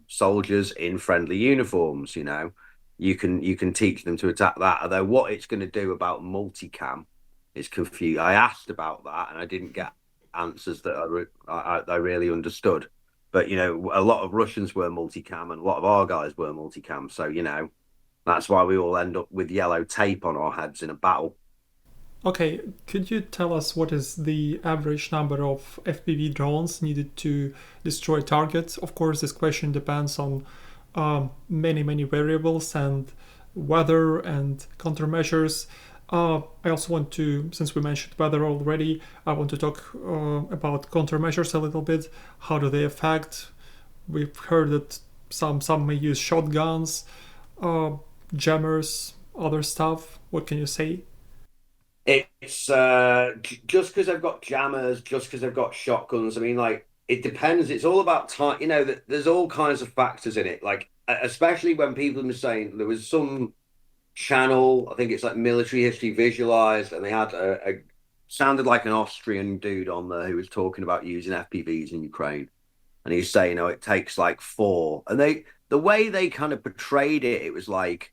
soldiers in friendly uniforms. You can teach them to attack that. Although what it's going to do about multicam is confused. I asked about that and I didn't get answers that I really understood. But a lot of Russians were multicam and a lot of our guys were multicam. So that's why we all end up with yellow tape on our heads in a battle. Okay, could you tell us what is the average number of FPV drones needed to destroy targets? Of course, this question depends on many variables and weather and countermeasures. I also want to, since we mentioned weather already, I want to talk about countermeasures a little bit. How do they affect? We've heard that some may use shotguns, uh, jammers, other stuff. What can you say? It's just because they've got jammers, just because they've got shotguns. I mean, like it depends. It's all about time. There's all kinds of factors in it. Like especially when people are saying there was some channel, I think it's like Military History Visualized, and they had a sounded like an Austrian dude on there who was talking about using FPVs in Ukraine, and he's saying, "Oh, it takes like four," and the way they kind of portrayed it, it was like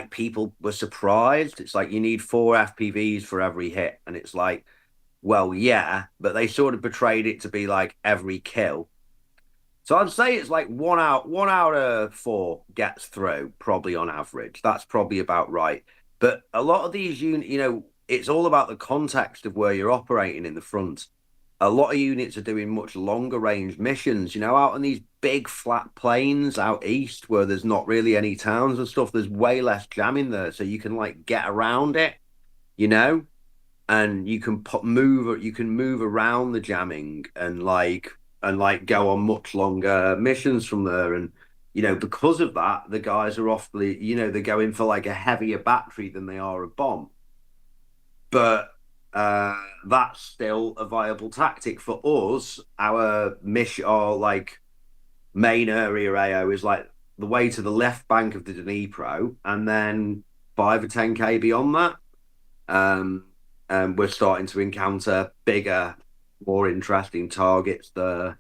people were surprised. It's like you need four FPVs for every hit, and it's like, well, yeah, but they sort of portrayed it to be like every kill. So I'd say it's like one out of four gets through, probably on average. That's probably about right. But a lot of these units, it's all about the context of where you're operating in the front. A lot of units are doing much longer range missions, out on these big flat plains out east where there's not really any towns and stuff. There's way less jamming there, so you can like get around it, you know, and you can move around the jamming and go on much longer missions from there. And because of that, the guys are often, they're going for like a heavier battery than they are a bomb. But that's still a viable tactic for us. Our mission, or like main area AO, is like the way to the left bank of the Dnipro, and then 5 or 10K beyond that. And we're starting to encounter bigger, more interesting targets there.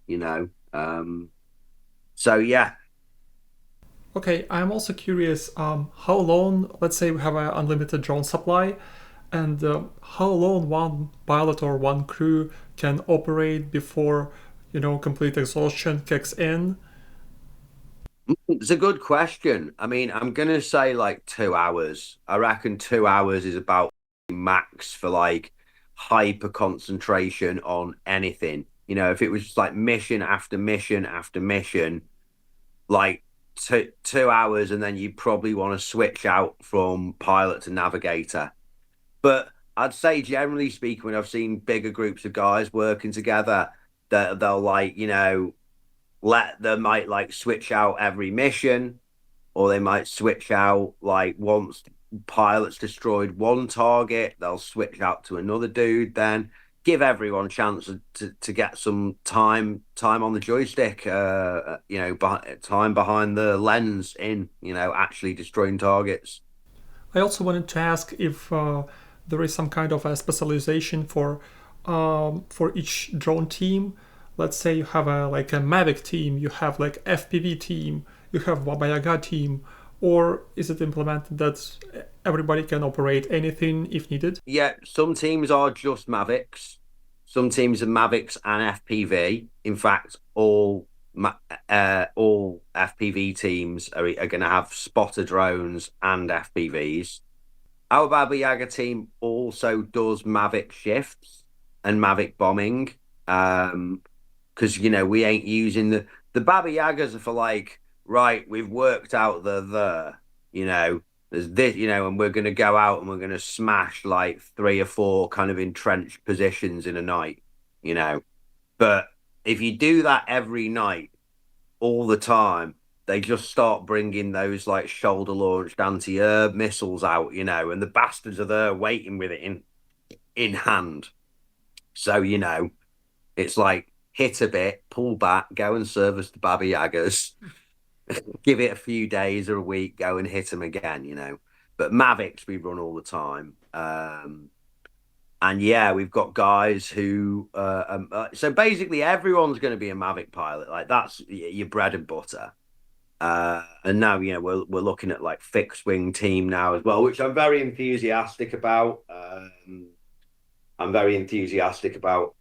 So yeah. Okay, I'm also curious how long, let's say we have an unlimited drone supply, and how long one pilot or one crew can operate before, complete exhaustion kicks in. It's a good question. I mean, I'm gonna say like 2 hours. I reckon 2 hours is about max for like hyper concentration on anything. If it was just like mission after mission after mission, like 2 hours, and then you probably want to switch out from pilot to navigator. But I'd say generally speaking, when I've seen bigger groups of guys working together, that they'll like, they might like switch out every mission, or they might switch out like once pilots destroyed one target, they'll switch out to another dude. Then give everyone a chance to get some time on the joystick. Time behind the lens in actually destroying targets. I also wanted to ask if there is some kind of a specialization for each drone team. Let's say you have a Mavic team, you have like FPV team, you have Baba Yaga team, or is it implemented that everybody can operate anything if needed? Yeah, some teams are just Mavics. Some teams are Mavics and FPV. In fact, all FPV teams are going to have spotter drones and FPVs. Our Baba Yaga team also does Mavic shifts and Mavic bombing. Because we ain't using the Baba Yagas are for like, right, we've worked out you know, there's this, and we're gonna go out and we're gonna smash like 3 or 4 kind of entrenched positions in a night, you know. But if you do that every night, all the time, they just start bringing those like shoulder launched anti-air missiles out, and the bastards are there waiting with it in hand. So, it's like hit a bit, pull back, go and service the Baba Yagas, give it a few days or a week, go and hit them again. But Mavics we run all the time. And yeah, we've got guys who, so basically everyone's going to be a Mavic pilot. Like that's your bread and butter. And now, we're looking at like fixed wing team now as well, which I'm very enthusiastic about. I'm very enthusiastic about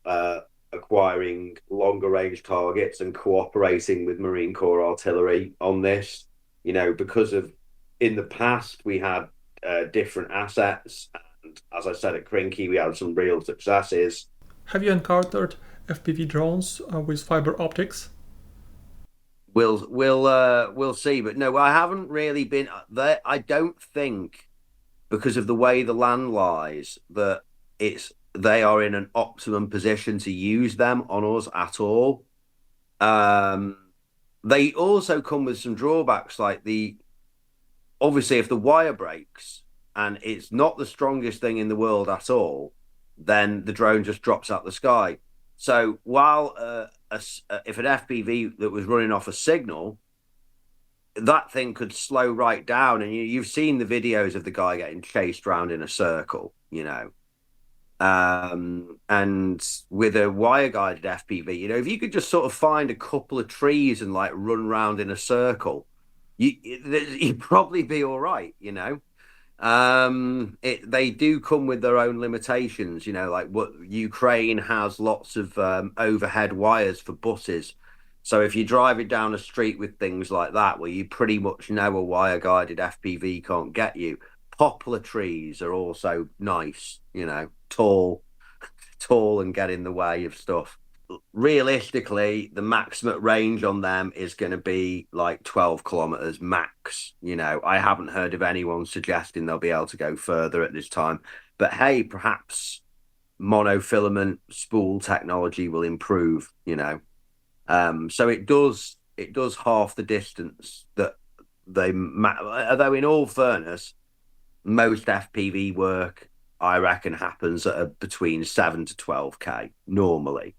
acquiring longer range targets and cooperating with Marine Corps artillery on this. Because of in the past we had different assets, and as I said at Krynky, we had some real successes. Have you encountered FPV drones with fiber optics? We'll see, but no, I haven't really been there. I don't think because of the way the land lies, that they are in an optimum position to use them on us at all. They also come with some drawbacks, like obviously if the wire breaks and it's not the strongest thing in the world at all, then the drone just drops out the sky. So while if an FPV that was running off a signal, that thing could slow right down, and you've seen the videos of the guy getting chased around in a circle, and with a wire guided FPV, if you could just sort of find a couple of trees and like run around in a circle, you'd probably be all right. They do come with their own limitations, like what Ukraine has lots of overhead wires for buses. So if you're driving down a street with things like that, where you pretty much know a wire guided FPV can't get you, poplar trees are also nice, tall and get in the way of stuff. Realistically, the maximum range on them is going to be like 12 kilometers max. I haven't heard of anyone suggesting they'll be able to go further at this time. But hey, perhaps monofilament spool technology will improve, so it does half the distance that although in all fairness, most FPV work, I reckon, happens at between 7 to 12K normally.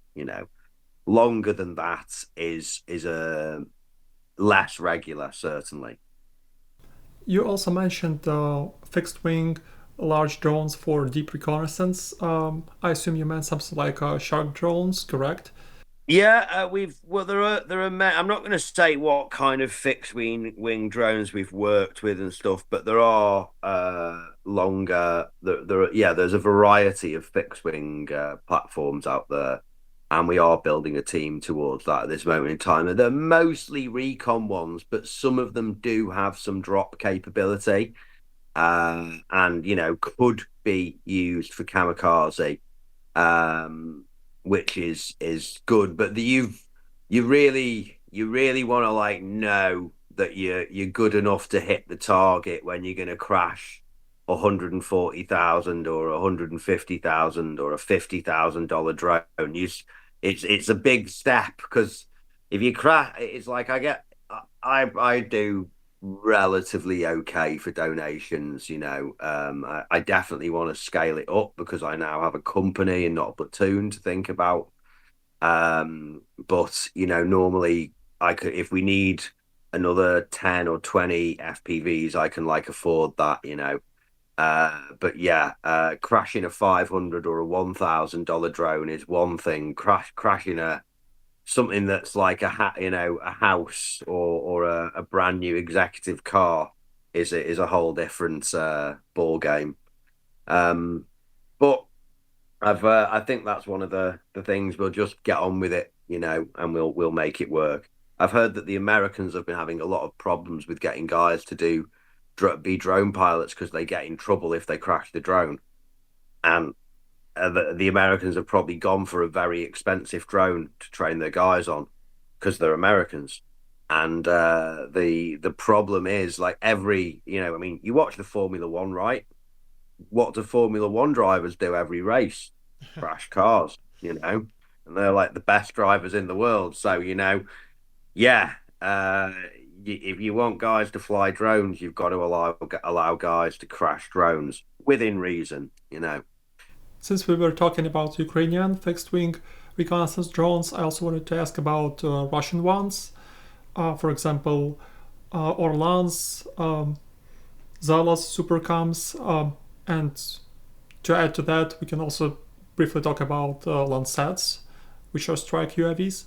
Longer than that is a less regular, certainly. You also mentioned fixed wing large drones for deep reconnaissance. I assume you meant something like shark drones, correct? Yeah, there are I'm not going to say what kind of fixed wing drones we've worked with and stuff, but there are longer there's a variety of fixed wing platforms out there, and we are building a team towards that at this moment in time. They're mostly recon ones, but some of them do have some drop capability, and could be used for kamikaze. Which is good, but you really want to like know that you're good enough to hit the target when you're going to crash 140,000 or 150,000 or a $50,000 drone. It's a big step, because if you crash, it's like I do relatively okay for donations. I definitely want to scale it up because I now have a company and not a platoon to think about. But normally I could, if we need another 10 or 20 FPVs, I can like afford that. But yeah, crashing a 500 or a $1,000 drone is one thing. Crashing something that's like a house or a brand new executive car is a whole different ball game. But I think that's one of the things. We'll just get on with it, and we'll make it work. I've heard that the Americans have been having a lot of problems with getting guys to be drone pilots because they get in trouble if they crash the drone, and the Americans have probably gone for a very expensive drone to train their guys on because they're Americans. And the problem is, like, you watch the Formula One, right? What do Formula One drivers do every race? Crash cars, and they're like the best drivers in the world. So, yeah, if you want guys to fly drones, you've got to allow guys to crash drones within reason. Since we were talking about Ukrainian fixed wing reconnaissance drones, I also wanted to ask about Russian ones. For example, Orlan's, Zala's Supercams, and to add to that, we can also briefly talk about Lancets, which are strike UAVs.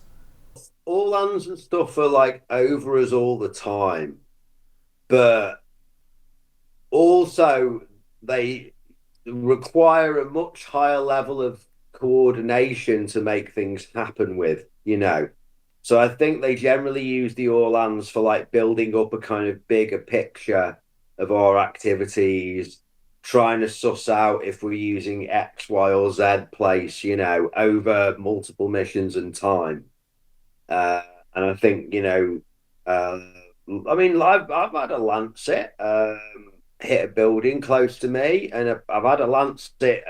Orlan's and stuff are like over us all the time, but also they require a much higher level of coordination to make things happen with. So I think they generally use the Orlands for like building up a kind of bigger picture of our activities, trying to suss out if we're using X, Y, or Z place, over multiple missions and time. And I think, I mean, I've had a Lancet. hit a building close to me, and I've had a Lancet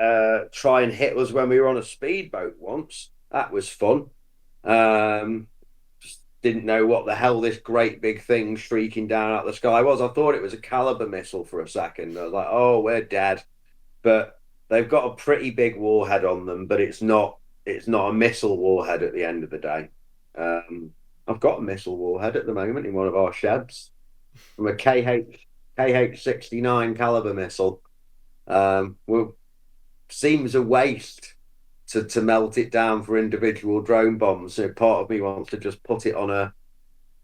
try and hit us when we were on a speedboat once. That was fun. Just didn't know what the hell this great big thing streaking down out the sky was. I thought it was a Caliber missile for a second. I was like, oh, we're dead. But they've got a pretty big warhead on them, but it's not a missile warhead at the end of the day. Um, I've got a missile warhead at the moment in one of our sheds from a KH 69 caliber missile. Well, seems a waste to melt it down for individual drone bombs. So part of me wants to just put it on a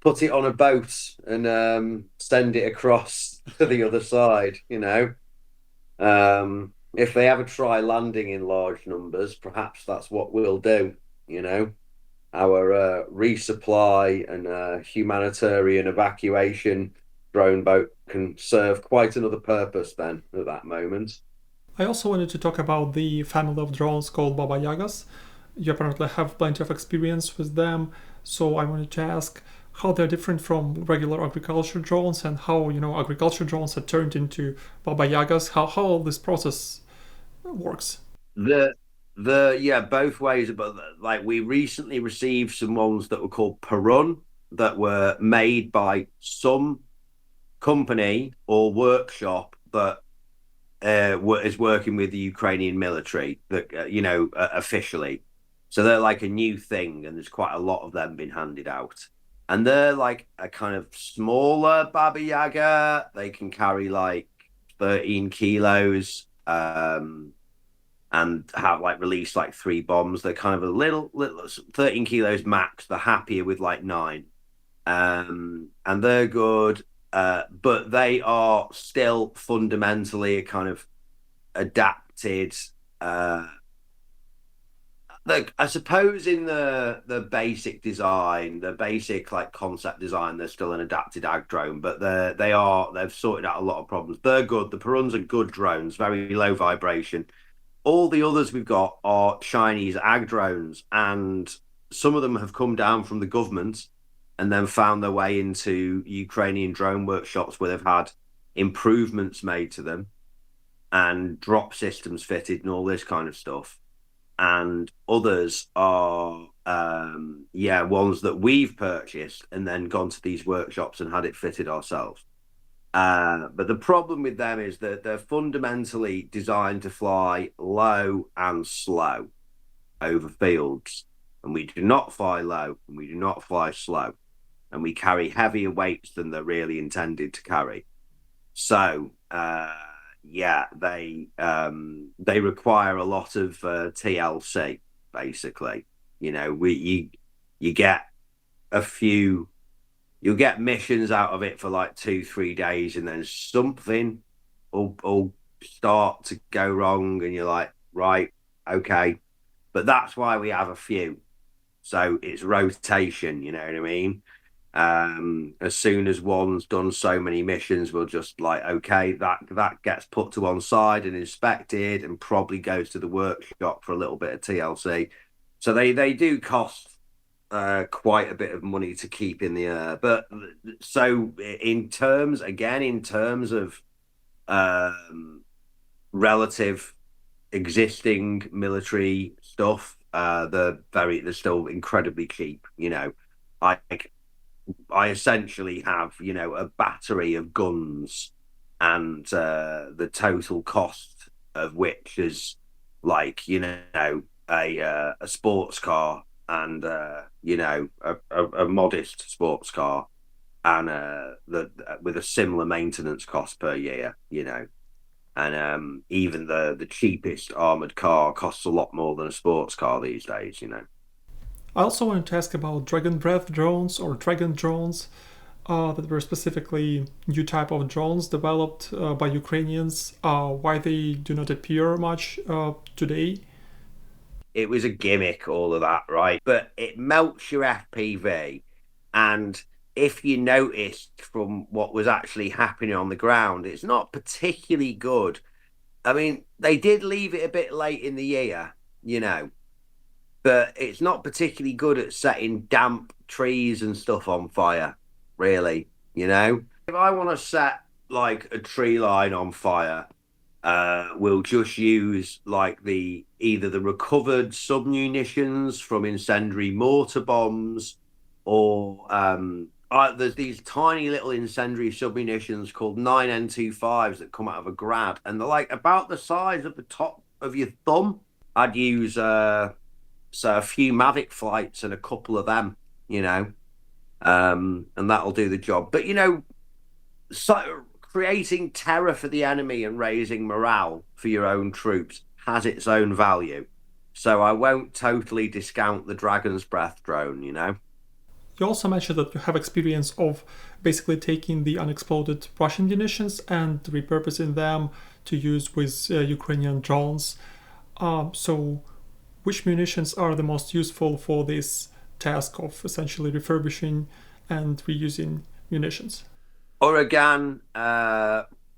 boat and send it across to the other side. If they ever try landing in large numbers, perhaps that's what we'll do. You know, our resupply and humanitarian evacuation drone boat can serve quite another purpose then at that moment. I also wanted to talk about the family of drones called Baba Yagas. You apparently have plenty of experience with them, so I wanted to ask how they're different from regular agriculture drones and how agriculture drones are turned into Baba Yagas. How this process works. The yeah, both ways. But like we recently received some ones that were called Perun that were made by some company or workshop that is working with the Ukrainian military that officially. So they're like a new thing, and there's quite a lot of them been handed out. And they're like a kind of smaller Baba Yaga. They can carry like 13 kilos, and have like released like 3 bombs. They're kind of a little 13 kilos max. They're happier with like 9, and they're good. But they are still fundamentally a kind of adapted. Like I suppose in the basic design, the basic like concept design, they're still an adapted ag drone, but they've sorted out a lot of problems. They're good. The Peruns are good drones, very low vibration. All the others we've got are Chinese ag drones, and some of them have come down from the government and then found their way into Ukrainian drone workshops where they've had improvements made to them and drop systems fitted and all this kind of stuff. And others are, ones that we've purchased and then gone to these workshops and had it fitted ourselves. But the problem with them is that they're fundamentally designed to fly low and slow over fields. And we do not fly low and we do not fly slow. And we carry heavier weights than they're really intended to carry. So, they require a lot of TLC, basically. You get a few. You'll get missions out of it for like 2-3 days, and then something will start to go wrong, and you're like, right, okay. But that's why we have a few. So it's rotation, you know what I mean? As soon as one's done so many missions, we'll just like, okay, that gets put to one side and inspected and probably goes to the workshop for a little bit of TLC. So they do cost quite a bit of money to keep in the air. But so in terms of relative existing military stuff, they're still incredibly cheap. I I essentially have a battery of guns, and the total cost of which is like a sports car and a modest sports car, and with a similar maintenance cost per year, and even the cheapest armored car costs a lot more than a sports car these days. I also wanted to ask about Dragonbreath drones or Dragon drones that were specifically new type of drones developed by Ukrainians. Why they do not appear much today? It was a gimmick, all of that, right? But it melts your FPV. And if you noticed from what was actually happening on the ground, it's not particularly good. I mean, they did leave it a bit late in the year, but it's not particularly good at setting damp trees and stuff on fire, really. If I want to set like a tree line on fire, we'll just use like the either the recovered submunitions from incendiary mortar bombs, or there's these tiny little incendiary submunitions called 9N25s that come out of a grad, and they're like about the size of the top of your thumb. I'd use so a few Mavic flights and a couple of them, you know, and that'll do the job. But so creating terror for the enemy and raising morale for your own troops has its own value. So I won't totally discount the Dragon's Breath drone, you know. You also mentioned that you have experience of basically taking the unexploded Russian munitions and repurposing them to use with Ukrainian drones. So, which munitions are the most useful for this task of essentially refurbishing and reusing munitions? Uragan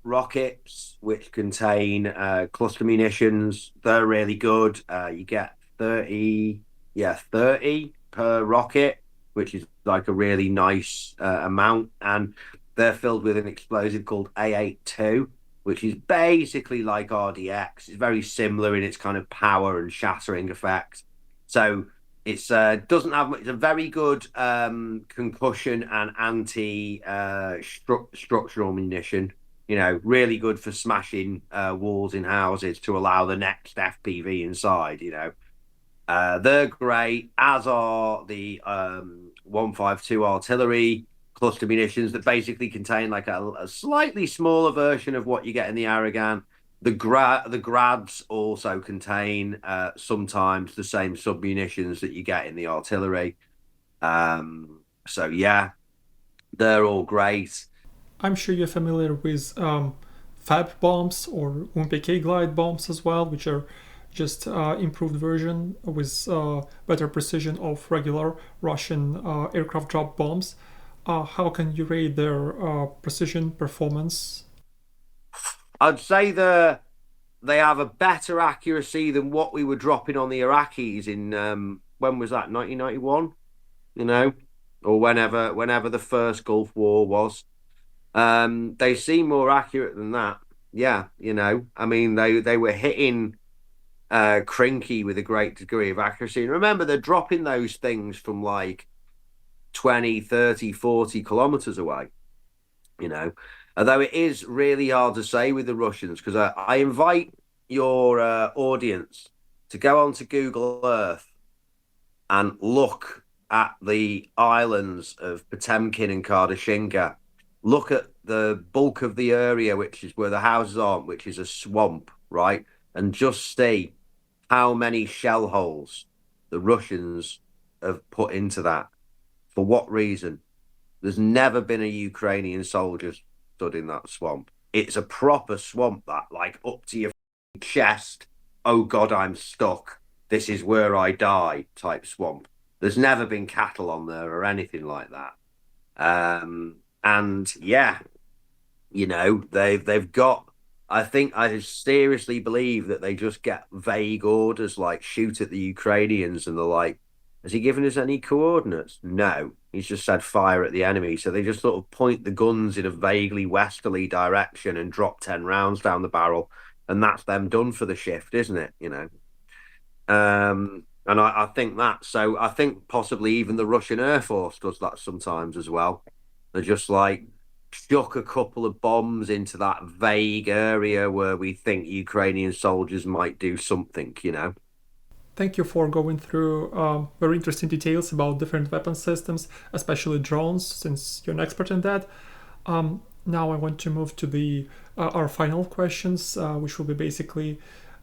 rockets, which contain cluster munitions, they're really good. You get 30, yeah, 30 per rocket, which is like a really nice amount. And they're filled with an explosive called A82, which is basically like RDX. It's very similar in its kind of power and shattering effect. So it's doesn't have much. It's a very good concussion and anti structural munition. You know, really good for smashing walls in houses to allow the next FPV inside. They're great, as are the 152 artillery cluster munitions that basically contain like a slightly smaller version of what you get in the Aragan. The grads also contain sometimes the same submunitions that you get in the artillery. So yeah, they're all great. I'm sure you're familiar with Fab bombs or UMPK glide bombs as well, which are just improved version with better precision of regular Russian aircraft drop bombs. How can you rate their precision performance? I'd say they have a better accuracy than what we were dropping on the Iraqis in when was that, 1991? You know, or whenever the first Gulf War was. They seem more accurate than that. Yeah, I mean they were hitting Krynky with a great degree of accuracy. And remember, they're dropping those things from like 20, 30, 40 kilometers away, you know. Although it is really hard to say with the Russians, because I invite your audience to go onto Google Earth and look at the islands of Potemkin and Kardashinka. Look at the bulk of the area, which is where the houses are, which is a swamp, right? And just see how many shell holes the Russians have put into that. For what reason? There's never been a Ukrainian soldier stood in that swamp. It's a proper swamp, that, like up to your chest. Oh God, I'm stuck. This is where I die type swamp. There's never been cattle on there or anything like that. And yeah, they've got. I think I seriously believe that they just get vague orders like shoot at the Ukrainians, and they're like, has he given us any coordinates? No, he's just said fire at the enemy. So they just sort of point the guns in a vaguely westerly direction and drop 10 rounds down the barrel, and that's them done for the shift, isn't it? And I think that. So I think possibly even the Russian Air Force does that sometimes as well. They're just like chuck a couple of bombs into that vague area where we think Ukrainian soldiers might do something. Thank you for going through very interesting details about different weapon systems, especially drones, since you're an expert in that. Now I want to move to the our final questions, which will be basically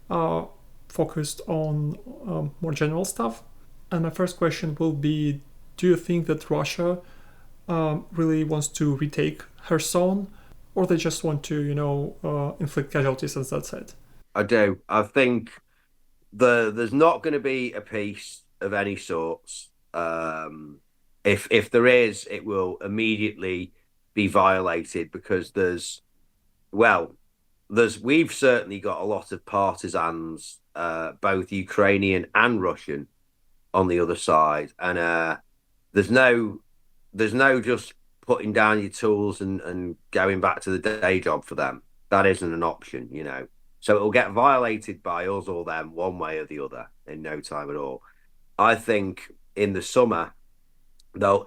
focused on more general stuff. And my first question will be: do you think that Russia really wants to retake Kherson, or they just want to, inflict casualties and that's it? I do. I think there's not going to be a peace of any sorts. If there is, it will immediately be violated because we've certainly got a lot of partisans, both Ukrainian and Russian, on the other side, and there's no just putting down your tools and going back to the day job for them. That isn't an option, you know. So it'll get violated by us or them one way or the other in no time at all. I think in the summer, though,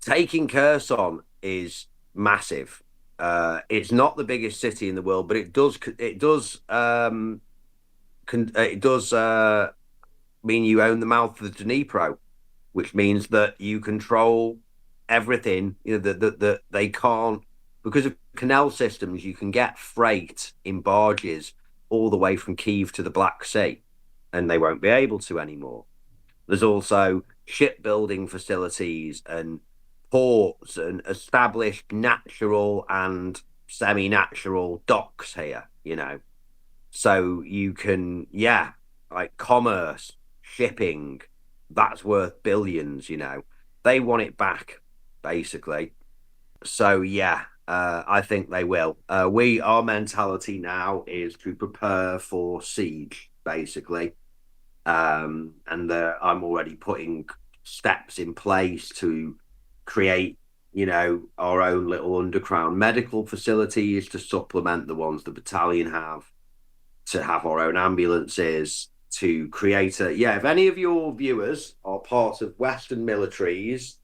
taking Kherson is massive. It's not the biggest city in the world, but it does mean you own the mouth of the Dnipro, which means that you control everything. You know that they can't, because of canal systems. You can get freight in barges all the way from Kyiv to the Black Sea, and they won't be able to anymore. There's also shipbuilding facilities and ports and established natural and semi-natural docks here, you know. So you can, yeah, like commerce, shipping, that's worth billions, you know. They want it back, basically. So yeah, I think they will. Our mentality now is to prepare for siege, basically. And I'm already putting steps in place to create, you know, our own little underground medical facilities to supplement the ones the battalion have, to have our own ambulances, to create if any of your viewers are part of Western militaries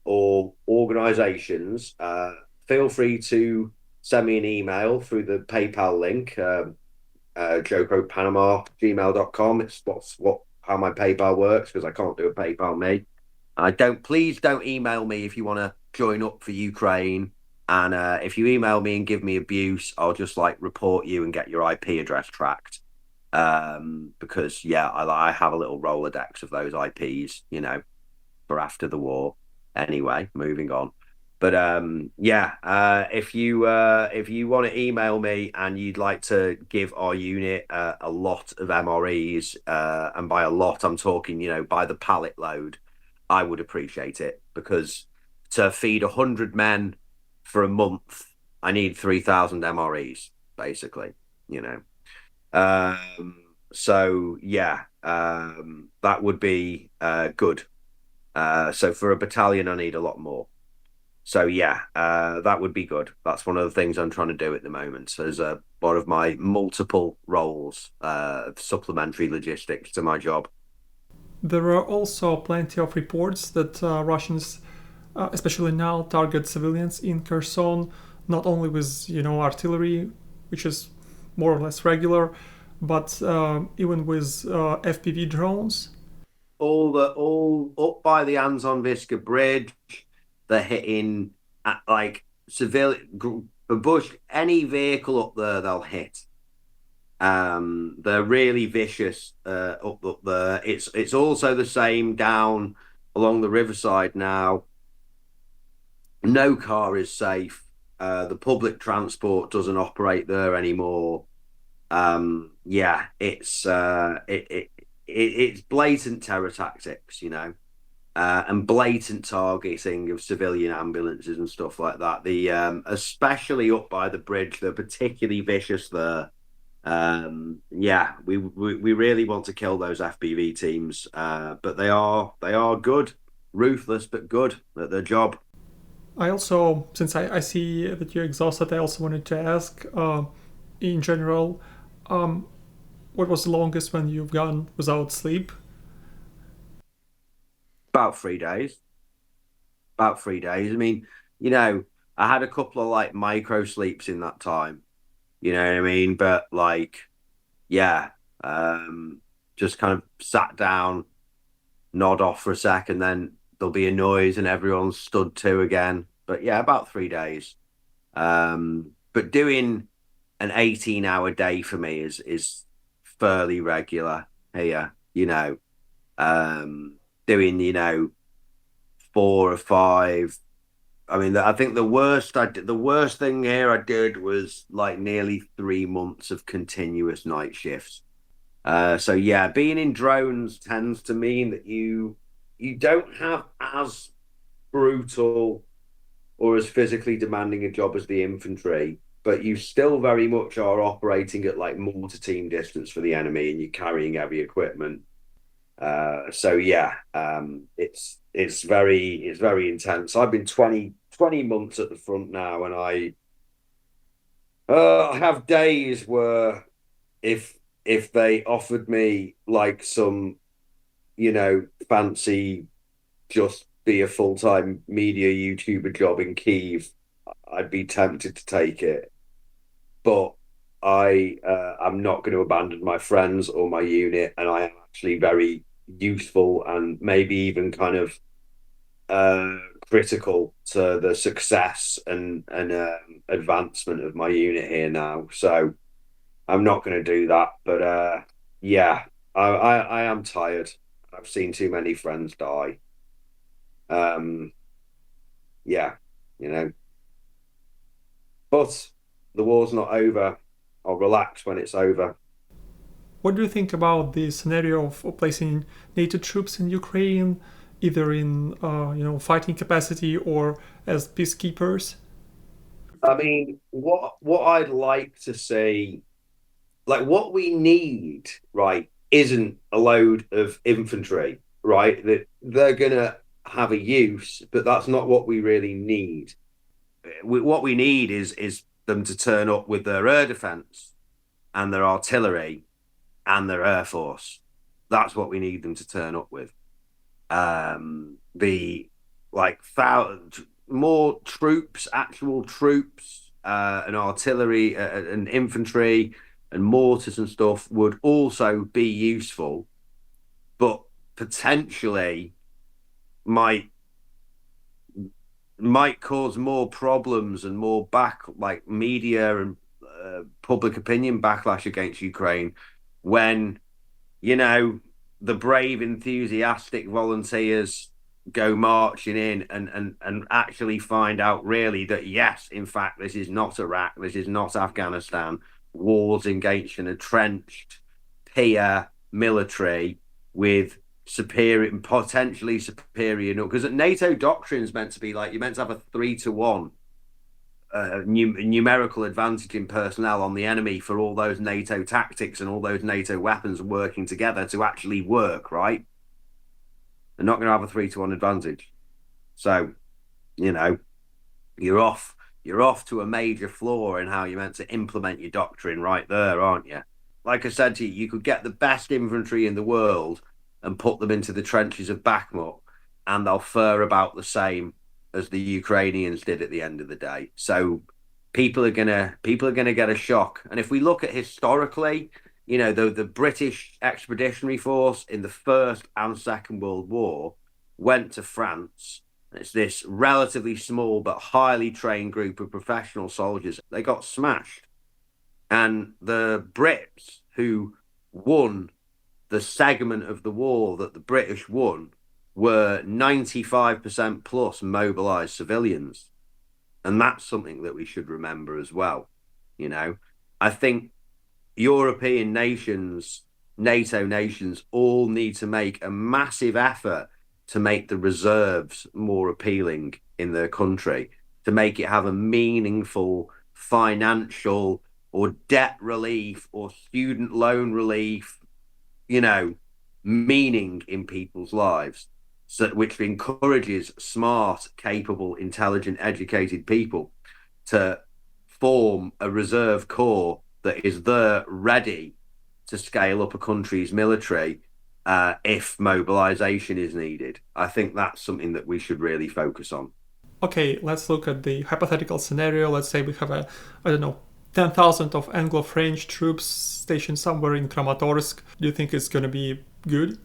or organizations, feel free to send me an email through the PayPal link, joecrowpanama@gmail.com. It's how my PayPal works, because I can't do a PayPal me. Please don't email me if you want to join up for Ukraine. And if you email me and give me abuse, I'll just like report you and get your IP address tracked. Because I have a little Rolodex of those IPs, you know, for after the war. Anyway, moving on. But if you want to email me and you'd like to give our unit a lot of MREs, and by a lot I'm talking, you know, by the pallet load, I would appreciate it, because to feed 100 men for a month, I need 3,000 MREs, basically, you know. That would be good. So for a battalion, I need a lot more. So that would be good. That's one of the things I'm trying to do at the moment as one of my multiple roles, supplementary logistics to my job. There are also plenty of reports that Russians, especially now, target civilians in Kherson, not only with, you know, artillery, which is more or less regular, but even with FPV drones. All up by the Anzon-Viska Bridge, they're hitting at like civilian bush, any vehicle up there they'll hit. They're really vicious up there. It's also the same down along the riverside now. No car is safe. The public transport doesn't operate there anymore. It's blatant terror tactics, you know, and blatant targeting of civilian ambulances and stuff like that. The especially up by the bridge, they're particularly vicious there. We really want to kill those FPV teams, but they are good, ruthless but good at their job. I also, since I see that you're exhausted, I also wanted to ask, in general, what was the longest when you've gone without sleep? About 3 days. About 3 days. I mean, you know, I had a couple of like micro sleeps in that time. You know what I mean? But like, just kind of sat down, nod off for a sec, and then there'll be a noise and everyone's stood to again. But yeah, about 3 days. But doing an 18-hour day for me is fairly regular here, you know. Doing, you know, 4 or 5. I mean, I think the worst thing here I did was like nearly 3 months of continuous night shifts. Being in drones tends to mean that you don't have as brutal or as physically demanding a job as the infantry, but you still very much are operating at like mortar team distance for the enemy, and you're carrying heavy equipment. It's very intense. I've been 20 20 months at the front now, and I have days where if they offered me like some, fancy just be a full-time media YouTuber job in Kyiv, I'd be tempted to take it. But I'm not going to abandon my friends or my unit, and I am actually very useful and maybe even kind of uh, critical to the success and advancement of my unit here now. So I'm not going to do that. But yeah, I am tired. I've seen too many friends die. Um, yeah, you know, but the war's not over. I'll relax when it's over. What do you think about the scenario of placing NATO troops in Ukraine, either in fighting capacity or as peacekeepers? I mean, what I'd like to see, like what we need, right, isn't a load of infantry, right? That they're gonna have a use, but that's not what we really need. What we need is them to turn up with their air defense and their artillery and their air force. That's what we need them to turn up with. The like more troops, actual troops, and artillery and infantry and mortars and stuff would also be useful, but potentially might might cause more problems and more like media and public opinion backlash against Ukraine when you know the brave, enthusiastic volunteers go marching in and actually find out really that yes, in fact, this is not Iraq, this is not Afghanistan. Wars against an entrenched peer military with superior, potentially superior, because NATO doctrine is meant to be like you're meant to have a 3-to-1 numerical advantage in personnel on the enemy for all those NATO tactics and all those NATO weapons working together to actually work, right? They're not going to have a 3-to-1 advantage. So, you know, you're off. You're off to a major flaw in how you're meant to implement your doctrine right there, aren't you? Like I said to you, you could get the best infantry in the world and put them into the trenches of Bakhmut, and they'll fare about the same as the Ukrainians did at the end of the day. So people are gonna get a shock. And if we look at historically, the British Expeditionary Force in the First and Second World War went to France. It's this relatively small but highly trained group of professional soldiers. They got smashed. And the Brits who won the segment of the war that the British won were 95% plus mobilized civilians. And that's something that we should remember as well. I think European nations, NATO nations, all need to make a massive effort to make the reserves more appealing in their country, to make it have a meaningful financial or debt relief or student loan relief, meaning in people's lives, so which encourages smart, capable, intelligent, educated people to form a reserve corps that is there ready to scale up a country's military if mobilization is needed. I think that's something that we should really focus on. Okay, let's look at the hypothetical scenario. Let's say we have I don't know, 10,000 of Anglo-French troops stationed somewhere in Kramatorsk. Do you think it's going to be good?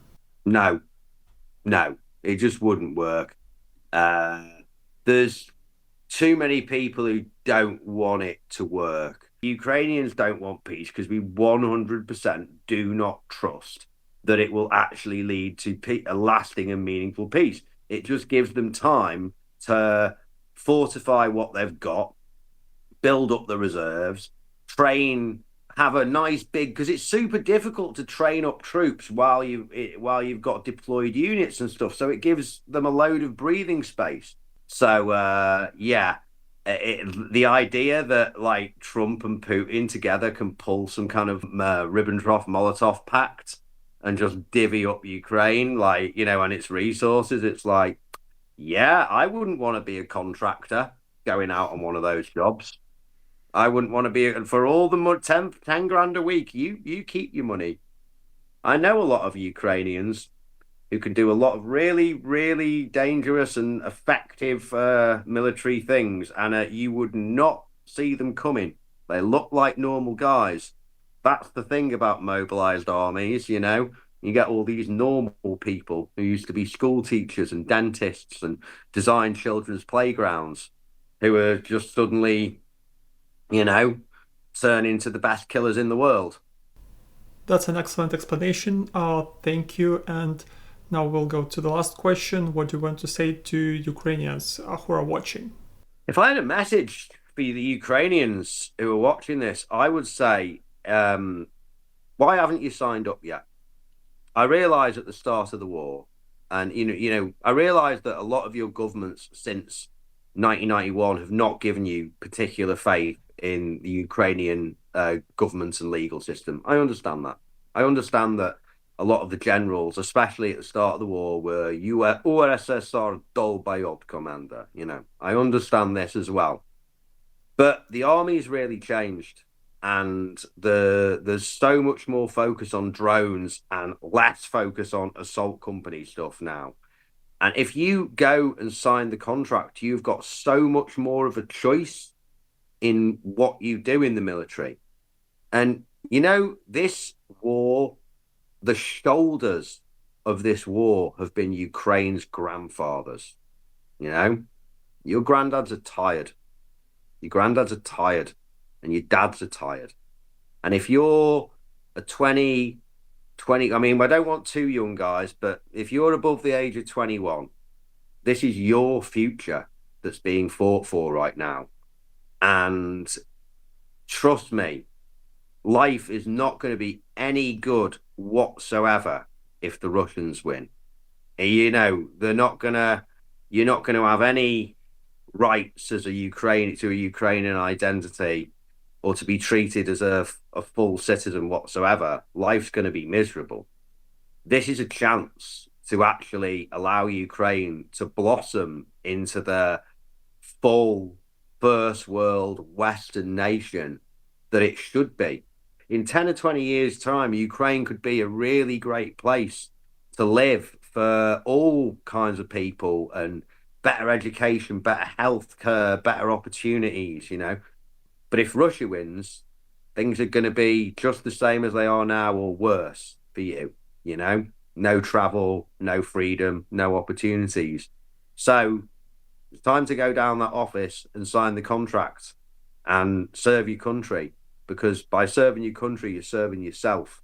No, no, it just wouldn't work. There's too many people who don't want it to work. Ukrainians don't want peace because we 100% do not trust that it will actually lead to a lasting and meaningful peace. It just gives them time to fortify what they've got, build up the reserves, train, have a nice big, because it's super difficult to train up troops while you've got deployed units and stuff. So it gives them a load of breathing space. So yeah, the idea that like Trump and Putin together can pull some kind of Ribbentrop-Molotov pact and just divvy up Ukraine, and its resources, it's like, Yeah, I wouldn't want to be a contractor going out on one of those jobs. I wouldn't want to be for all the 10 grand a week. You keep your money. I know a lot of Ukrainians who can do a lot of really, really dangerous and effective military things, and you would not see them coming. They look like normal guys. That's the thing about mobilized armies, you know. You get all these normal people who used to be school teachers and dentists and design children's playgrounds who are just suddenly, you know, turn into the best killers in the world. That's an excellent explanation. Thank you. And now we'll go to the last question. What do you want to say to Ukrainians who are watching? If I had a message for the Ukrainians who are watching this, I would say, why haven't you signed up yet? I realised at the start of the war, and I realised that a lot of your governments since 1991 have not given you particular faith in the Ukrainian government and legal system. I understand that. I understand that a lot of the generals, especially at the start of the war, were USSR Dolbayot commander. I understand this as well. But the army's really changed, and there's so much more focus on drones and less focus on assault company stuff now. And if you go and sign the contract, you've got so much more of a choice in what you do in the military. And this war, the shoulders of this war have been Ukraine's grandfathers. Your granddads are tired. Your granddads are tired, and your dads are tired. And if you're a 20, I mean, I don't want too young guys, but if you're above the age of 21, this is your future that's being fought for right now. And trust me, life is not going to be any good whatsoever if the Russians win. You're not going to have any rights as a Ukrainian identity, or to be treated as a full citizen whatsoever. Life's going to be miserable. This is a chance to actually allow Ukraine to blossom into the full first world Western nation that it should be. In 10 or 20 years' time, Ukraine could be a really great place to live for all kinds of people, and better education, better healthcare, better opportunities, But if Russia wins, things are going to be just the same as they are now, or worse for you, No travel, no freedom, no opportunities. So it's time to go down that office and sign the contract and serve your country, because by serving your country, you're serving yourself.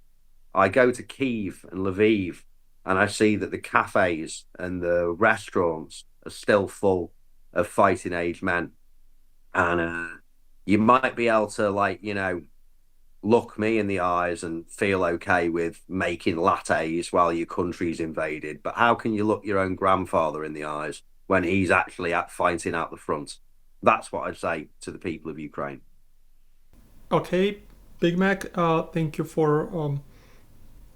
I go to Kyiv and Lviv, and I see that the cafes and the restaurants are still full of fighting age men. And you might be able to, look me in the eyes and feel okay with making lattes while your country's invaded. But how can you look your own grandfather in the eyes when he's actually fighting out the front? That's what I'd say to the people of Ukraine. Okay, BigMac, thank you for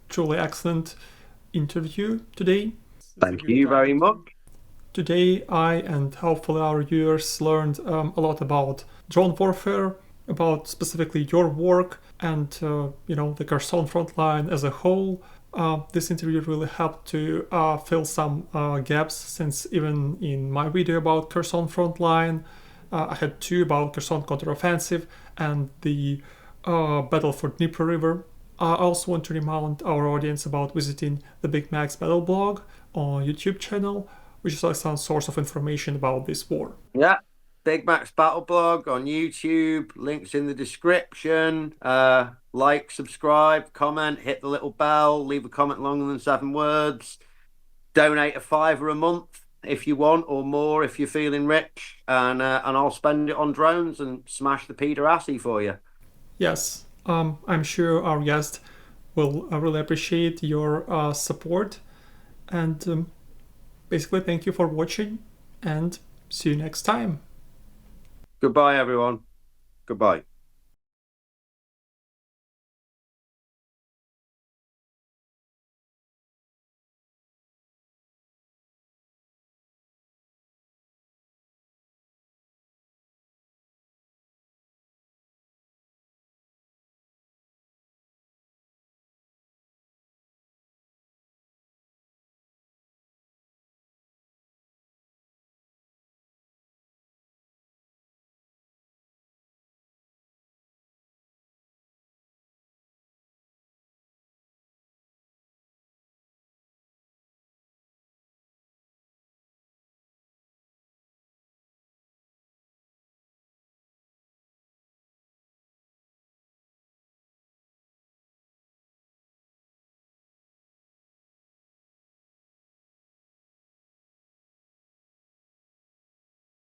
truly excellent interview today. Thank you very much. Today, I and hopefully our viewers learned a lot about drone warfare, about specifically your work, and the Kherson front line as a whole. This interview really helped to fill some gaps, since even in my video about Kherson front line, I had two about Kherson counteroffensive and the battle for Dnieper River. I also want to remind our audience about visiting the BigMac's battle blog on YouTube channel, which is an excellent source of information about this war. Yeah, BigMac's battle blog on YouTube, links in the description. Like, subscribe, comment, hit the little bell, leave a comment longer than 7 words. Donate $5 a month if you want, or more if you're feeling rich, and I'll spend it on drones and smash the pederasty for you. Yes, I'm sure our guest will really appreciate your support. And basically, thank you for watching, and see you next time. Goodbye, everyone. Goodbye.